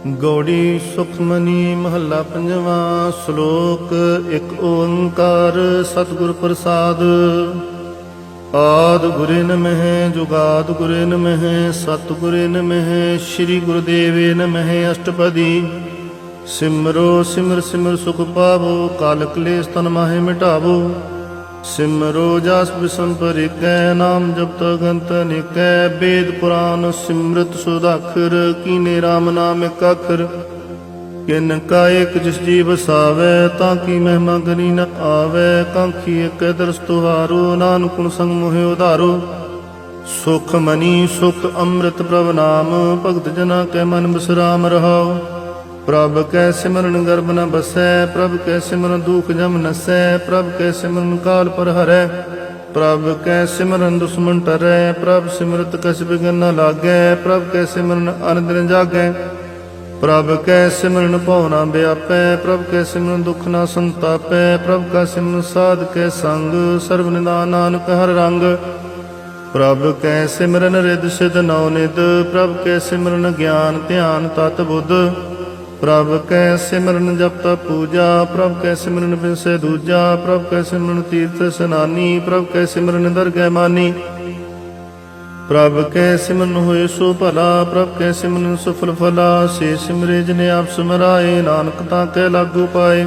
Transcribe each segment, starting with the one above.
ਗੌੜੀ ਸੁਖਮਨੀ ਮਹੱਲਾ ਪੰਜਵਾ। ਸ਼ਲੋਕ ਇੱਕ ਓੰਕਾਰ ਸਤਿਗੁਰ ਪ੍ਰਸਾਦ। ਆਦਿ ਗੁਰੇ ਨਮਹਿ ਜੁਗਾਦਿ ਗੁਰੇ ਨਮਹਿ ਸਤਿਗੁਰੇ ਨਮਹਿ ਸ੍ਰੀ ਗੁਰਦੇਵੇ ਨਮਹਿ। ਅਸ਼ਟਪਦੀ ਸਿਮਰੋ ਸਿਮਰ ਸਿਮਰ ਸੁਖ ਪਾਵੋ ਕਾਲ ਕਲੇਸ਼ ਤਨ ਮਾਹਿ ਮਿਟਾਵੋ। ਸਿਮਰੋ ਜਸ ਬਿਸਮ ਪਰਿਕੈ ਨਾਮ ਜਪਤ ਗੰਤ ਨਿਕੈ। ਵੇਦ ਪੁਰਾਨ ਸਿਮਰਤ ਸੁਦਾਖਰ ਕੀਨੇ ਰਾਮ ਨਾਮ ਇਕ ਅੱਖਰ। ਕਿਨ ਕਾ ਏਕ ਜਿਸ ਜੀ ਵਸਾਵੈ ਤਾਂ ਕੀ ਮਹਿਮਾ ਗਨੀ ਨ ਆਵੈ। ਕਾਂਖੀ ਇਕ ਦਰਸ ਤੁਹਾਰੋ ਨਾਨਕ ਗੁਣ ਸੰਗ ਮੋਹਿ ਉਧਾਰੋ। ਸੁਖ ਮਨੀ ਸੁਖ ਅੰਮ੍ਰਿਤ ਪ੍ਰਭ ਨਾਮ ਭਗਤ ਜਨਾ ਕੈ ਮਨ ਬਿਸਰਾਮ ਰਹਾਉ। ਪ੍ਰਭ ਕੈ ਸਿਮਰਨ ਗਰਭ ਨ ਬਸੈ ਪ੍ਰਭ ਕੈ ਸਿਮਰਨ ਦੁਖ ਜਮ ਨਸੈ। ਪ੍ਰਭ ਕੈ ਸਿਮਰਨ ਕਾਲ ਪਰ ਹਰੈ ਪ੍ਰਭ ਕੈ ਸਿਮਰਨ ਦੁਸ਼ਮਨ ਟਰੈ। ਪ੍ਰਭ ਸਿਮਰਤ ਕਛ ਬਿਘਨ ਨ ਲਾਗੈ ਪ੍ਰਭ ਕੈ ਸਿਮਰਨ ਅਨ ਦਿਨ ਜਾਗੈ। ਪ੍ਰਭ ਕੈ ਸਿਮਰਨ ਭਉ ਨ ਵਿਆਪੈ ਪ੍ਰਭ ਕੈ ਸਿਮਰਨ ਦੁਖ ਨ ਸੰਤਾਪੈ। ਪ੍ਰਭ ਕੈ ਸਿਮਰਨ ਸਾਧ ਕੈ ਸੰਗ ਸਰਬ ਨਿਦਾਨ ਨਾਨਕ ਹਰ ਰੰਗ। ਪ੍ਰਭ ਕੈ ਸਿਮਰਨ ਰਿਦ ਸਿਧ ਨਉ ਨਿਧ ਪ੍ਰਭ ਕੈ ਸਿਮਰਨ ਗਿਆਨ ਧਿਆਨ ਤਤ ਬੁੱਧ। ਪ੍ਰਭ ਕੈ ਸਿਮਰਨ ਜਪ ਤਪ ਪੂਜਾ ਪ੍ਰਭ ਕੈ ਸਿਮਰਨ ਬਿਨਸੈ ਦੂਜਾ। ਪ੍ਰਭ ਕੈ ਸਿਮਰਨ ਤੀਰਥ ਸਨਾਨੀ ਪ੍ਰਭ ਕੈ ਸਿਮਰਨ ਦਰਗਹਿ ਮਾਨੀ। ਪ੍ਰਭ ਕੈ ਸਿਮਰਨ ਹੋਏ ਸੋ ਭਲਾ ਪ੍ਰਭ ਕੈ ਸਿਮਰਨ ਸੁਫਲ ਫਲਾ। ਸੇ ਸਿਮਰੇ ਜਿਨੇ ਆਪ ਸਿਮਰਾਏ ਨਾਨਕ ਤਾਂ ਕੈ ਲਾਗੂ ਪਾਏ।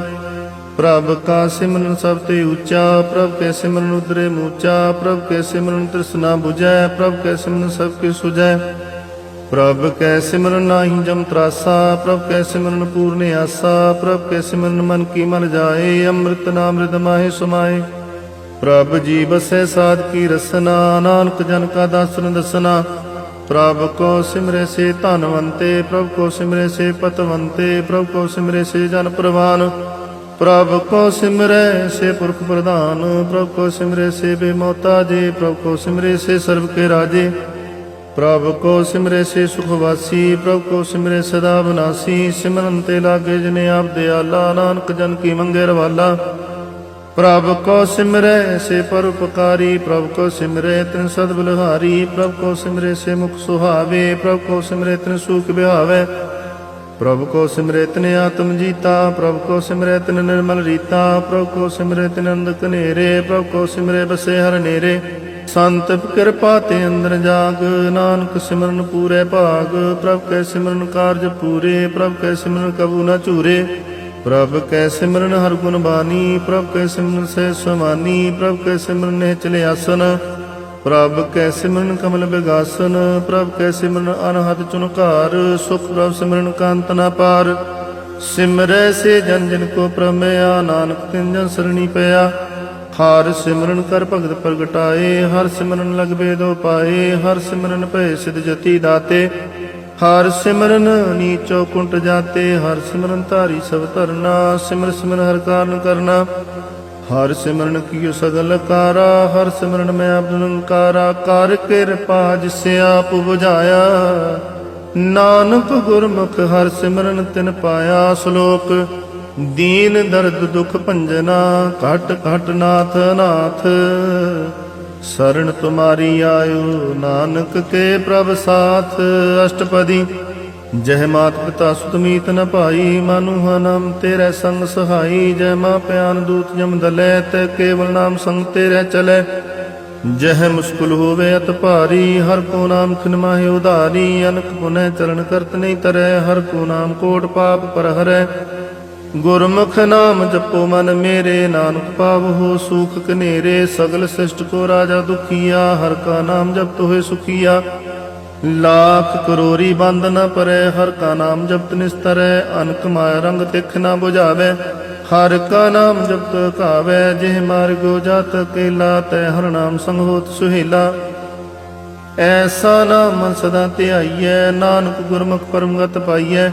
ਪ੍ਰਭ ਕਾ ਸਿਮਰਨ ਸਭ ਤੇ ਉੱਚਾ ਪ੍ਰਭ ਕੈ ਸਿਮਰਨ ਉਦਰੇ ਮੂਚਾ। ਪ੍ਰਭ ਕੈ ਸਿਮਰਨ ਤ੍ਰਿਸ਼ਨਾ ਬੁਝੈ ਪ੍ਰਭ ਕੈ ਸਿਮਰਨ ਸਭ ਕੀ ਸੁਝੈ। ਪ੍ਰਭ ਕੈ ਸਿਮਰਨ ਨਾਹੀ ਜਮ ਤਰਾਸਾ ਪ੍ਰਭ ਕੈ ਸਿਮਰਨ ਪੂਰਨ ਆਸਾ। ਪ੍ਰਭ ਕੈ ਸਿਮਰਨ ਮਨ ਕੀ ਮਨ ਜਾਏ ਅੰਮ੍ਰਿਤ ਨਾਮ ਰਿਦ ਮਾਹਿ ਸਮਾਏ। ਪ੍ਰਭ ਜੀ ਬਸੈ ਸਾਧ ਕੀ ਰਸਨਾ ਨਾਨਕ ਜਨ ਕਾ ਦਾਸਨ ਦਸਨਾ। ਪ੍ਰਭ ਕੋ ਸਿਮਰੇ ਸੇ ਧਨਵੰਤੇ ਪ੍ਰਭ ਕੋ ਸਿਮਰੇ ਸੇ ਪਤਵੰਤੇ। ਪ੍ਰਭ ਕੋ ਸਿਮਰੇ ਸੇ ਜਨ ਪ੍ਰਵਾਨ ਪ੍ਰਭ ਕੋ ਸਿਮਰੈ ਸੇ ਪੁਰਖ ਪ੍ਰਧਾਨ। ਪ੍ਰਭ ਕੋ ਸਿਮਰੇ ਸੇ ਬੇਮੋਤਾਜੇ ਪ੍ਰਭ ਕੋ ਸਿਮਰੇ ਸੇ ਸਰਬ ਕੇ ਰਾਜੇ। ਪ੍ਰਭ ਕੋ ਸਿਮਰੇ ਸੇ ਸੁਖ ਵਾਸੀ ਪ੍ਰਭ ਕੋ ਸਿਮਰੇ ਸਦਾ ਵਿਨਾਸੀ। ਸਿਮਰਨ ਤੇ ਲਾਗੇ ਜਿਨੇ ਆਪ ਦਿਆਲਾ ਨਾਨਕ ਜਨ ਕੀ ਮੰਗੇ ਰਵਾਲਾ। ਪ੍ਰਭ ਕੋ ਸਿਮਰੈ ਸੇ ਪਰਉਪਕਾਰੀ ਪ੍ਰਭ ਕੋ ਸਿਮਰੇ ਤਿਨ ਸਦ ਬਲਿਹਾਰੀ। ਪ੍ਰਭ ਕੋ ਸਿਮਰੇ ਸੇ ਮੁਖ ਸੁਹਾਵੇ ਪ੍ਰਭ ਕੋ ਸਿਮਰੇ ਤਿਨ ਸੂਖ ਬਿਹਾਵੇ। ਪ੍ਰਭ ਕੋ ਸਿਮਰੇ ਤਿਨ ਆਤਮ ਜੀਤਾ ਪ੍ਰਭ ਕੋ ਸਿਮਰੇ ਤਿਨ ਨਿਰਮਲ ਰੀਤਾ। ਪ੍ਰਭ ਕੋ ਸਿਮਰੇ ਤਿਨ ਅੰਧਕ ਨੇਰੇ ਪ੍ਰਭ ਕੋ ਸਿਮਰੇ ਬਸੇ ਹਰ ਨੇਰੇ। ਸੰਤ ਕਿਰਪਾ ਤੇ ਅੰਦਰ ਜਾਗ ਨਾਨਕ ਸਿਮਰਨ ਪੂਰੇ ਭਾਗ। ਪ੍ਰਭ ਕੈ ਸਿਮਰਨ ਕਾਰਜ ਪੂਰੇ ਪ੍ਰਭ ਕੈ ਸਿਮਰਨ ਕਬੂ ਨ ਝੂਰੇ। ਪ੍ਰਭ ਕੈ ਸਿਮਰਨ ਹਰ ਗੁਣ ਬਾਨੀ ਪ੍ਰਭ ਕੈ ਸਿਮਰਨ ਸਹਿ ਸਮਾਨੀ। ਪ੍ਰਭ ਕੈ ਸਿਮਰਨ ਨਿਹਚਲ ਆਸਨ ਪ੍ਰਭ ਕੈ ਸਿਮਰਨ ਕਮਲ ਬਿਗਾਸਨ। ਪ੍ਰਭ ਕੈ ਸਿਮਰਨ ਅਨਹਦ ਚੁਨਕਾਰ ਸੁਖ ਪ੍ਰਭ ਸਿਮਰਨ ਕਾਂਤ ਨ ਪਾਰ। ਸਿਮਰੈ ਸੇ ਜਨ ਜਨ ਕੋ ਪ੍ਰਮੇਯਾ ਨਾਨਕ ਤਿਨ ਜਨ ਸਰਣੀ ਪਿਆ। ਹਰਿ ਸਿਮਰਨ ਕਰ ਭਗਤ ਪ੍ਰਗਟਾਏ ਹਰਿ ਸਿਮਰਨ ਲਗ ਬੇਦੋ ਪਾਏ। ਹਰਿ ਸਿਮਰਨ ਭੈ ਸਿਧ ਜਤੀ ਦਾਤੇ ਹਰਿ ਸਿਮਰਨ ਨੀਚੋ ਕੁੰਟ ਜਾਤੇ। ਹਰਿ ਸਿਮਰਨ ਧਾਰੀ ਸਭ ਧਰਨਾ ਸਿਮਰ ਸਿਮਰ ਹਰਿ ਕਾਰਨ ਕਰਨਾ। ਹਰਿ ਸਿਮਰਨ ਕੀਓ ਸਗਲ ਕਾਰਾ ਹਰਿ ਸਿਮਰਨ ਮੈਂ ਆਪ ਨਿਰੰਕਾਰਾ। ਕਰ ਕਿਰਪਾ ਜਿਸ ਆਪ ਬੁਝਾਇਆ ਨਾਨਕ ਗੁਰਮੁਖ ਹਰਿ ਸਿਮਰਨ ਤਿਨ ਪਾਇਆ। ਸ਼ਲੋਕ ਦੀਨ ਦਰਦ ਦੁਖ ਭੰਜਨਾ ਘਟ ਘਟ ਨਾਥ ਨਾਥ। ਸਰਣ ਤੁਮਾਰੀ ਆਇਓ ਨਾਨਕ ਕੇ ਪ੍ਰਭ ਸਾਥ। ਅਸ਼ਟਪਦੀ ਜਹ ਮਾਤ ਪਿਤਾ ਸੁਤ ਮੀਤ ਨ ਭਾਈ ਮਾਨੁਹਾ ਨਾਮ ਤੇਰੇ ਸੰਗ ਸਹਾਈ। ਜੈ ਮਾਂ ਪਿਆਨ ਦੂਤ ਜਮ ਦਲੈ ਤੈ ਕੇਵਲ ਨਾਮ ਸੰਗ ਤੇਰੇ ਚਲੈ। ਜਹ ਮੁਸ਼ਕਿਲ ਹੋਵੇ ਅਤ ਭਾਰੀ ਹਰ ਕੋ ਨਾਮ ਖਿਨ ਮਾਹਿ ਉਧਾਰੀ। ਅਨਕ ਪੁਨੈ ਚਰਨ ਕਰਤ ਨਹੀਂ ਤਰੈ ਹਰ ਕੋ ਨਾਮ ਕੋਟ ਪਾਪ ਪਰ ਹਰੈ। ਗੁਰਮੁਖ ਨਾਮ ਜਪੋ ਮਨ ਮੇਰੇ ਨਾਨਕ ਪਾਵਹੁ ਸੂਖ ਕਨੇਰੇ। ਸਗਲ ਸ੍ਰਿਸ਼ਟ ਕੋ ਰਾਜਾ ਦੁਖੀਆ ਹਰ ਕਾ ਨਾਮ ਜਪਤ ਹੋਏ ਸੁਖੀਆ। ਲਾਖ ਕਰੋਰੀ ਬੰਦ ਨ ਪਰੈ ਹਰ ਕਾ ਨਾਮ ਜਪਤ ਨਿਸਤਰੈ। ਅਨਕ ਮਾਇਆ ਰੰਗ ਤਿਖ ਨ ਬੁਝਾਵੈ ਹਰ ਕਾ ਨਾਮ ਜਪਤ ਕਾਵੈ। ਜਿਹ ਮਾਰਗੋ ਜਾਤ ਕੇਲਾ ਤੈ ਹਰ ਨਾਮ ਸੰਗ ਹੋਤ ਸੁਹੇਲਾ। ਐਸਾ ਨਾਮ ਸਦਾ ਧਿਆਈਐ ਨਾਨਕ ਗੁਰਮੁਖ ਪਰਮਗਤ ਪਾਈਐ।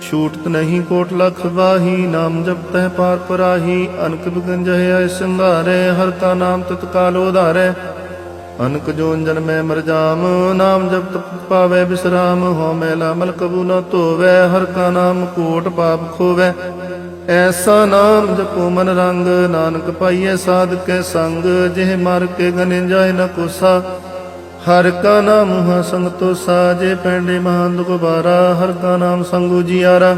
ਛੂਟਤ ਨਹੀਂ ਕੋਟ ਲਖ ਵਾਹੀ ਨਾਮ ਜਪਤੈ ਪਾਰ ਪਰਾਹੀ। ਅਨਕ ਬਿਗਨ ਜਹ ਆਇ ਸੰਧਾਰੈ ਹਰ ਕਾ ਨਾਮ ਤਤਕਾਲ ਉਧਾਰੈ। ਅਨਕ ਜੋਨ ਜਨਮੈ ਮਰ ਜਾਮ ਨਾਮ ਜਪਤ ਪਾਵੈ ਬਿਸਰਾਮ। ਹੋ ਮੈਲਾ ਮਲ ਕਬੂ ਨ ਧੋਵੈ ਹਰ ਕਾ ਨਾਮ ਕੋਟ ਪਾਪ ਖੋਵੈ। ਐਸਾ ਨਾਮ ਜਪੋ ਮਨ ਰੰਗ ਨਾਨਕ ਪਾਈਐ ਸਾਧ ਕੈ ਸੰਗ। ਜਿਹ ਮਰ ਕੇ ਗਨੇ ਜਾਏ ਨ ਕੋਸਾ हर का नाम हुआ संग तो साजे पैंडे महान दुख बारा। हर का नाम संगो जियारा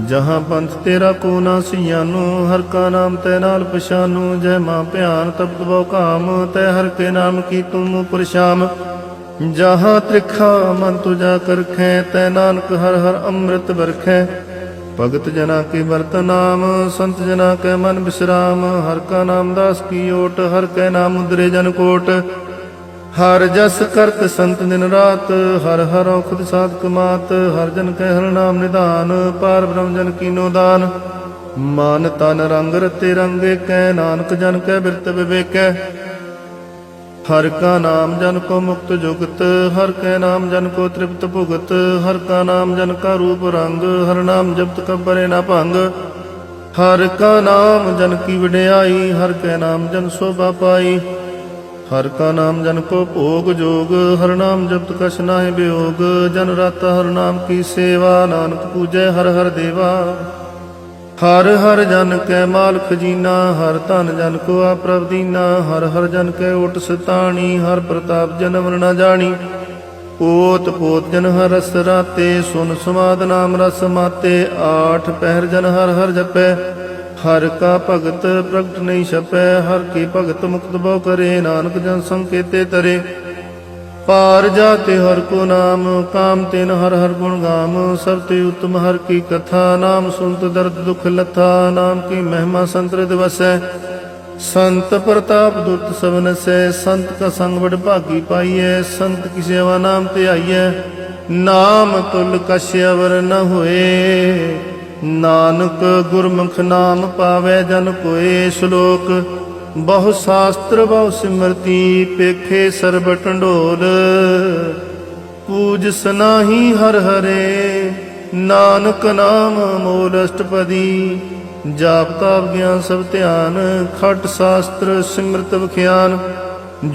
जहाँ पंथ तेरा को ना सियानो। हर का नाम तै नाल पछानो जय माँ प्यान तब तबो काम। तै हर के नाम की तुम उपर शाम जहाँ त्रिखा मन तुझा कर खे। तै नानक हर हर अमृत बरखै भगत जना के बरत नाम। संत जना के मन विश्राम हर का नाम दास की ओट। हर के नाम उदरे जन कोट हर जस करत संत दिन रात। हर हर औखद साधक मात हर जन के हर नाम निदान। पार ब्रह्म जन कीनो दान मान तन रंग रते रंगे कै। नानक जन कै बिरत विवेकै हर का नाम जन को मुक्त जुगत। हर के नाम जन को तृप्त भुगत। हर का नाम जन का रूप रंग हर नाम जपत कबरे न भंग। हर का नाम जन की वड्याई हर के नाम जन शोभा पाई। हर का नाम जन को भोग जोग हर नाम जपत कछ नाहि वियोग। जन राता हर नाम की सेवा नानक पूजै हर हर देवा। हर हर जन कै माल खजीना हर धन जन को आप्रभ दीना। हर हर जन कै ओट सताणी हर प्रताप जन मन न जानी। ओत पोत जन हर रस राते सुन समाद नाम रस माते। आठ पहर जन हर हर जपै हर का भगत प्रगट नहीं छपै। हर की भगत मुक्त भव करे नानक जन संकेते तरे। पार जाते हर को नाम काम तेन हर हर गुण गाम। सबते उत्तम हर की कथा नाम सुनत दर्द दुख लथा। नाम की महिमा संत हृदय वसै संत प्रताप दुत सबन से। संत का संग बड़ भागी पाइयै संत की सेवा नाम ते आइयै। नाम तुल कछ अवर न होए नानक गुरमुख नाम पावै जन कोय। श्लोक बहु शास्त्र बहु सिमरती पेखे सर्ब टंडोल। पूज सनाही हर हरे नानक नाम मोल अष्टपदी। जाप ताप ज्ञान सब ध्यान खट शास्त्र सिमरत बख्यान।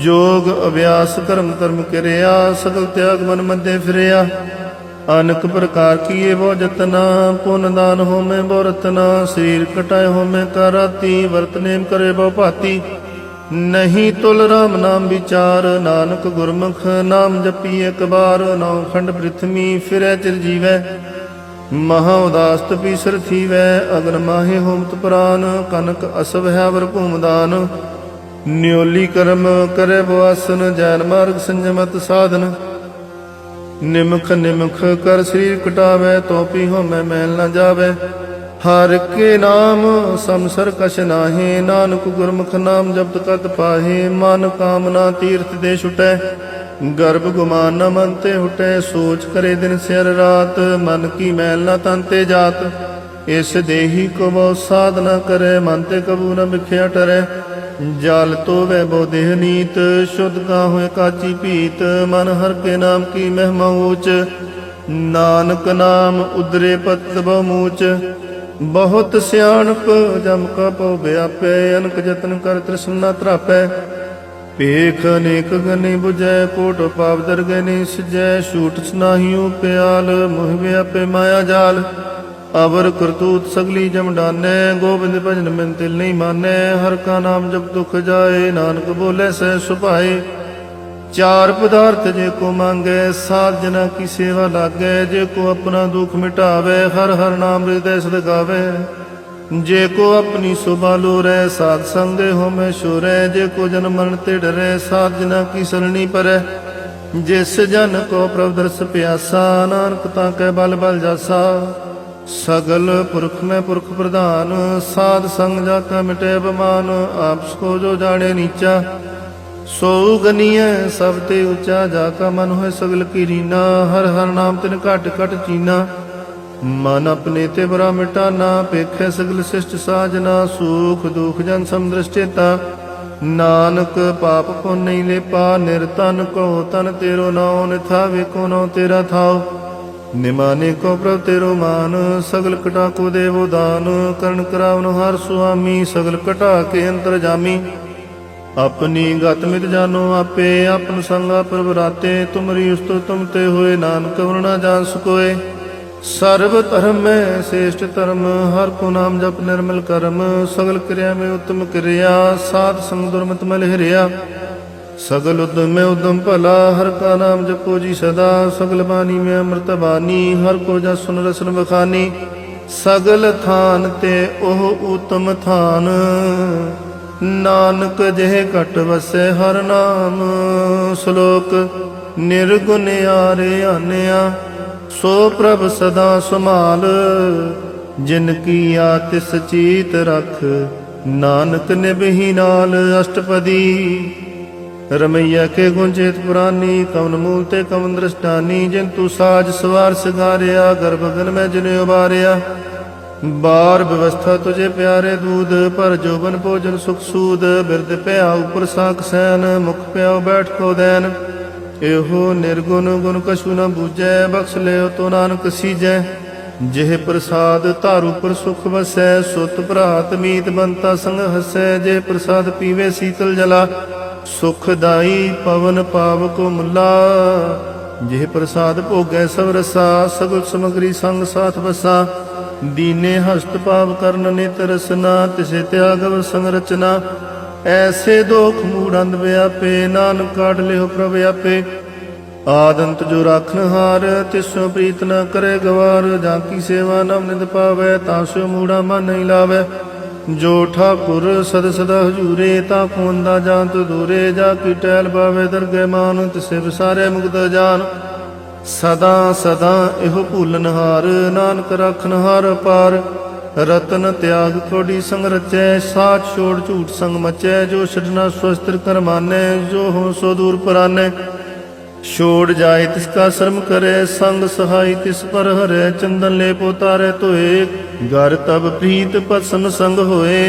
जोग अभ्यास कर्म कर्म किरिया सकल त्याग मन मध्य फिरिया। अनक प्रकार किए वो जतना पुन दान हो में बो रतना। शरीर कटाए हो में कराती वर्त नेम करे बो पाती। नहीं तुल राम नाम विचार नानक गुरमुख नाम जपी एक बार। नौ खंड पृथ्वी फिरै चिर जीवै महा उदास तपीसर थीवै। अगन माहे होमत प्राण कनक असव है वर भूमदान। न्योली कर्म करे बो आसन जैन मार्ग संयमत साधन। निमख निमख कर शरीर कटावे तो पी हो मैं मैल न जावे। हर के नाम समसर कछ नाहे नानक गुरमुख नाम जपत कत पाहे। मन कामना तीर्थ दे छुटै गर्भ गुमान न मन ते हुटै। सोच करे दिन सिर रात मन की मैल न तन ते जात। इस देही को बहु साधना करे मन ते कबू न मिथ्या टरै। जाल तो वह बो देह नीत शुद्ध का हुए काची पीत। मन हर के नाम की महिमा ऊंच नानक नाम उदरे पत बहु मूच। बहुत सियाणप जम का पौ व्यापै अनक जतन कर तृष्णा त्रापै। पेख अनेक गने बुझै कोट पाप दरगने सिजै। छूट सुनाही प्याल मोह व्यापे माया जाल। अवर करतूत सगली जम डानै गोबिंद भजन में तिल नहीं मानै। हर का नाम जब दुख जाए नानक बोले सह सुभाए। चार पदार्थ जे को मांगे साध जना की सेवा लागै। जे को अपना दुख मिटावे हर हर नाम हृदय सद गावे। जे को अपनी शोभा लोरै साध संगे हो में शोरै। जे को जन्म मरण ते डरै साध जना की सरणी परै। जिस जन को प्रभु दर्श प्यासा नानक ताकै बल बल जासा। सगल पुरख में पुरख प्रधान साध संग जाका मिटे बमान। आपस को जो जाने नीचा सो गनीय सब ते ऊंचा। जाका मन होए सगल की रीना हर हर नाम तिन घट घट चीना। मन अपने ते बरा मिटाना पेखे सगल शिष्ट साजना। सुख दुख जन समदृष्टेता नानक पाप को नहीं लेपा। निर्तन को तन तेरो नाउ निथा वेको नाउ तेरा थाओ। निमाने को प्रभ तेरो मान सगल कटा को देवो दान। कर्ण करावन हर सुआमी सगल कटा के अंतर जामी। अपनी गत मित जानो आपे अपन संगा प्रभराते। तुमरी उस्तु तुम ते हुए नानक वर्ण जान सकोए। सर्व धर्म में श्रेष्ठ धर्म हर को नाम जप निर्मल कर्म। सगल क्रिया में उत्तम क्रिया साध संग दुर्मत मल हिरिया। सगल उद्यम में उद्यम भला, हर का नाम जपो जी सदा। सगल बानी में अमृत बानी, हर को जा सुन रसन बखानी। सगल थान ते ओह उत्तम थान, नानक जह घट वसै हर नाम। श्लोक निर्गुण आरे आन्या, सो प्रभ सदा संभाल। जिनकी आतिस चीत रख, नानक निभहि नाल। अष्टपदी रमैया के गुंजेत पुरानी, कवन मूल ते कवन दृष्टानी। जिन तू साज सवार सिगारिया, गर्भगन में जिने उबारिया। बार व्यवस्था तुझे प्यारे दूध, पर जोबन भोजन सुख सूद। बिरद प्या ऊपर साक सैन, मुख प्याओ बैठ को दैन। एहो निर्गुण गुण कछु न बूझै, बख्श ले तो नानक सीजै। जिह प्रसाद तारू पर सुख वसै, सुत भरात मीत बनता संग हसै। जे प्रसाद पीवे शीतल जला, सुखदाई पवन पावक मुला। जिह प्रसाद भोगै सब रसा, सगल समग्री संग साथ बसा। दीने हस्त पाव करन नित रसना, तिसे त्याग अवर संग रचना। ऐसे दोख मूढ़ व्यापे, नानक काढ़ लिहो प्रभ आपे। आदंत जो राखन हार, तिसो प्रीत न करे गवार। जाकी सेवा नम नित पावै, तासो मूढ़ा मन नहीं लावै। जो ठाकुर सद सदा हजूरे, ताको अंदा जानत दूरे। जाकी टहल पावे दरगह मान, तिसे विसारे मुक्त जान। सदा सदा एहो भूलन हार, नानक राखन हार पार। रतन त्याग कोडी संग रचै, साच छोड़ झूठ संग मचै। जो छड़ना स्वस्त्र कर मानै, जो हो सो दूर परानै। छोड़ जाए तिसका शर्म करे, संग सहाय तिस पर हरै। चंदन ले पोतारे तोए, घर तब प्रीत पसन संग होए।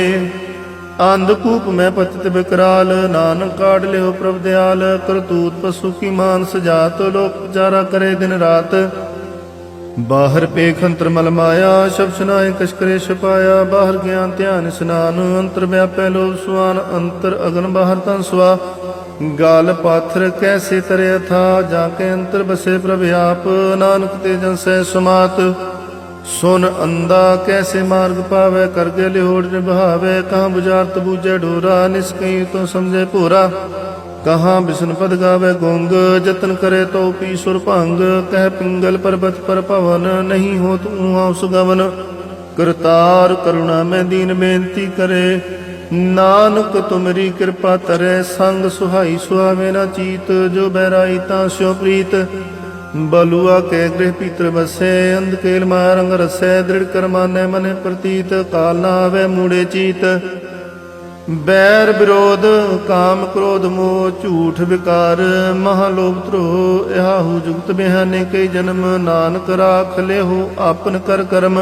अंधकूप में पतित विकराल, नानक काढ़ लिहो प्रभ दयाल। करतूत पशु की मानस जात, लोक चारा करे दिन रात। बाहर पेख अंतर मल माया, शब सुनाए कछ करे छपाया। बाहर ज्ञान ध्यान स्नान, अंतर व्यापै लोभ सुआन। अंतर अगन बाहर तन सुआ, गाल पाथर कैसे तरे था। जाके अंतर बसे प्रभ आप, नानक ते जन सै समात। सुन अंधा कैसे मार्ग पावे, करगे लिहोड़ निभावे। कहाँ बुझारत बूझे ढोरा, निस्कई तो समझे पूरा। कहाँ बिसन पद गावे गोंग, जतन करे तो पी सुर भंग। कह पिंगल पर्वत पर पवन, नहीं हो तू ऊहा सुगवन। करतार करुणा में दीन बेनती करे, नानक तुमरी कृपा तरै। संग सुहाई सुहावे न चीत, जो बहराई तां प्रीत। बलुआ के गृह पीतर बसै, अंधकेल माया रंग रसै। दृढ़ कर मानै मन प्रतीत, काल न आवे मूढ़े चीत। बैर विरोध काम क्रोध मोह, झूठ विकार महालोभ द्रोह। याहू जुगत बिहाने कई जन्म, नानक राख लेहो आपन कर कर्म।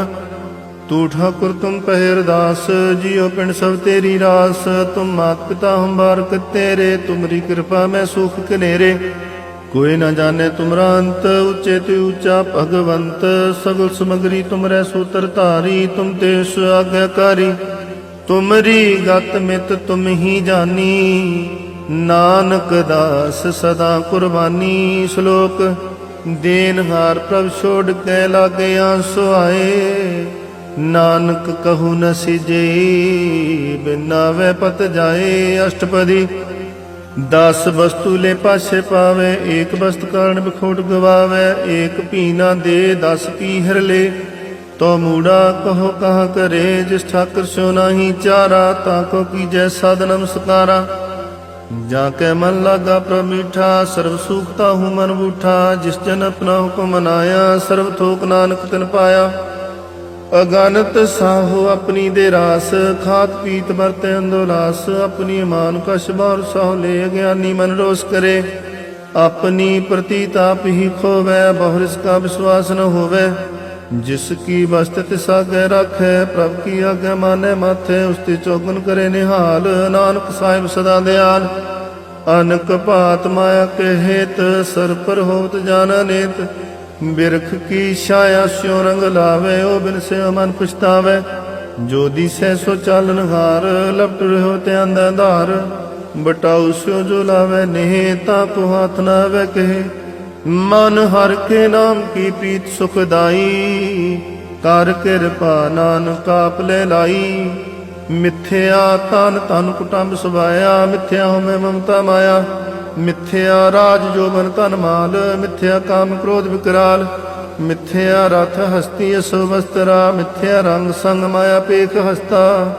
तू ठाकुर तुम पहर दास, जियो पिंड सब तेरी रास। तुम मात पिता हम बारक तेरे, तुमरी कृपा में सुख कनेरे। कोई न जाने तुमरा अंत, ऊंचे ते ऊंचा भगवंत। सगल समग्री तुमरे सूत्र धारी, तुम तेस आज्ञाकारी। तुमरी गत मित तुम ही जानी, नानक दास सदा कुर्बानी। श्लोक देनहार प्रभ छोड़ के लागे आंसू आए। नानक कहु न सिजे, बिना वै पत जाए। अष्टपदी 10 वस्तु ले पाछे पावे, एक वस्तु कारण बिखोट गवावे। एक पीना दे 10 पीहर ले, तो मूढ़ा कहो कहाँ करे। जिस ठाकुर सो नाही चारा, ताको कीजै साध नमस्कारा। जाके मन लागा प्रभ मीठा, सर्व सुखता हूँ मन बूठा। जिस जन अपना हुक्म मनाया, सर्व थोक नानक तिन पाया। अगनत साहो अपनी दे रास, खात पीत बरते अंदोलास। अपनी मान कश बार साहो ले, अज्ञानी मन रोष करे। अपनी प्रतीत आप ही खोवै, बहुर इसका विश्वास न होवै। जिसकी वस्त तिस आगे रखै, प्रभ की आज्ञा माने माथे। उसते चौगन करे निहाल, नानक साहिब सदा दयाल। अनक भात माया के हेत, सर पर होत जाना नेत। बिरख की छाया स्यो रंग लावे, ओ बिन से मन पछतावे। जो दिसै सो चालन हार, लपट रहो ते अंधा धार। बटाऊ स्यो जो लावे नेह, ताको हाथ न आवे कहे। मन हर के नाम की प्रीत सुखदाई, कर कृपा नानक आप ले लाई। मिथ्या तन तन कुटुंब सुभाया, मिथ्या हो में ममता माया। ਮਿਥਿਆ ਰਾਜ ਜੋਬਨ ਧਨ ਮਾਲ, ਮਿਥਿਆ ਕਾਮ ਕ੍ਰੋਧ ਵਿਕਰਾਲ, ਮਿਥਿਆ ਰਥ ਹਸਤੀ ਅਸੋ ਵਸਤਰਾ, ਮਿਥਿਆ ਰੰਗ ਸੰਗ ਮਾਇਆ ਪੇਖ ਹਸਤਾ,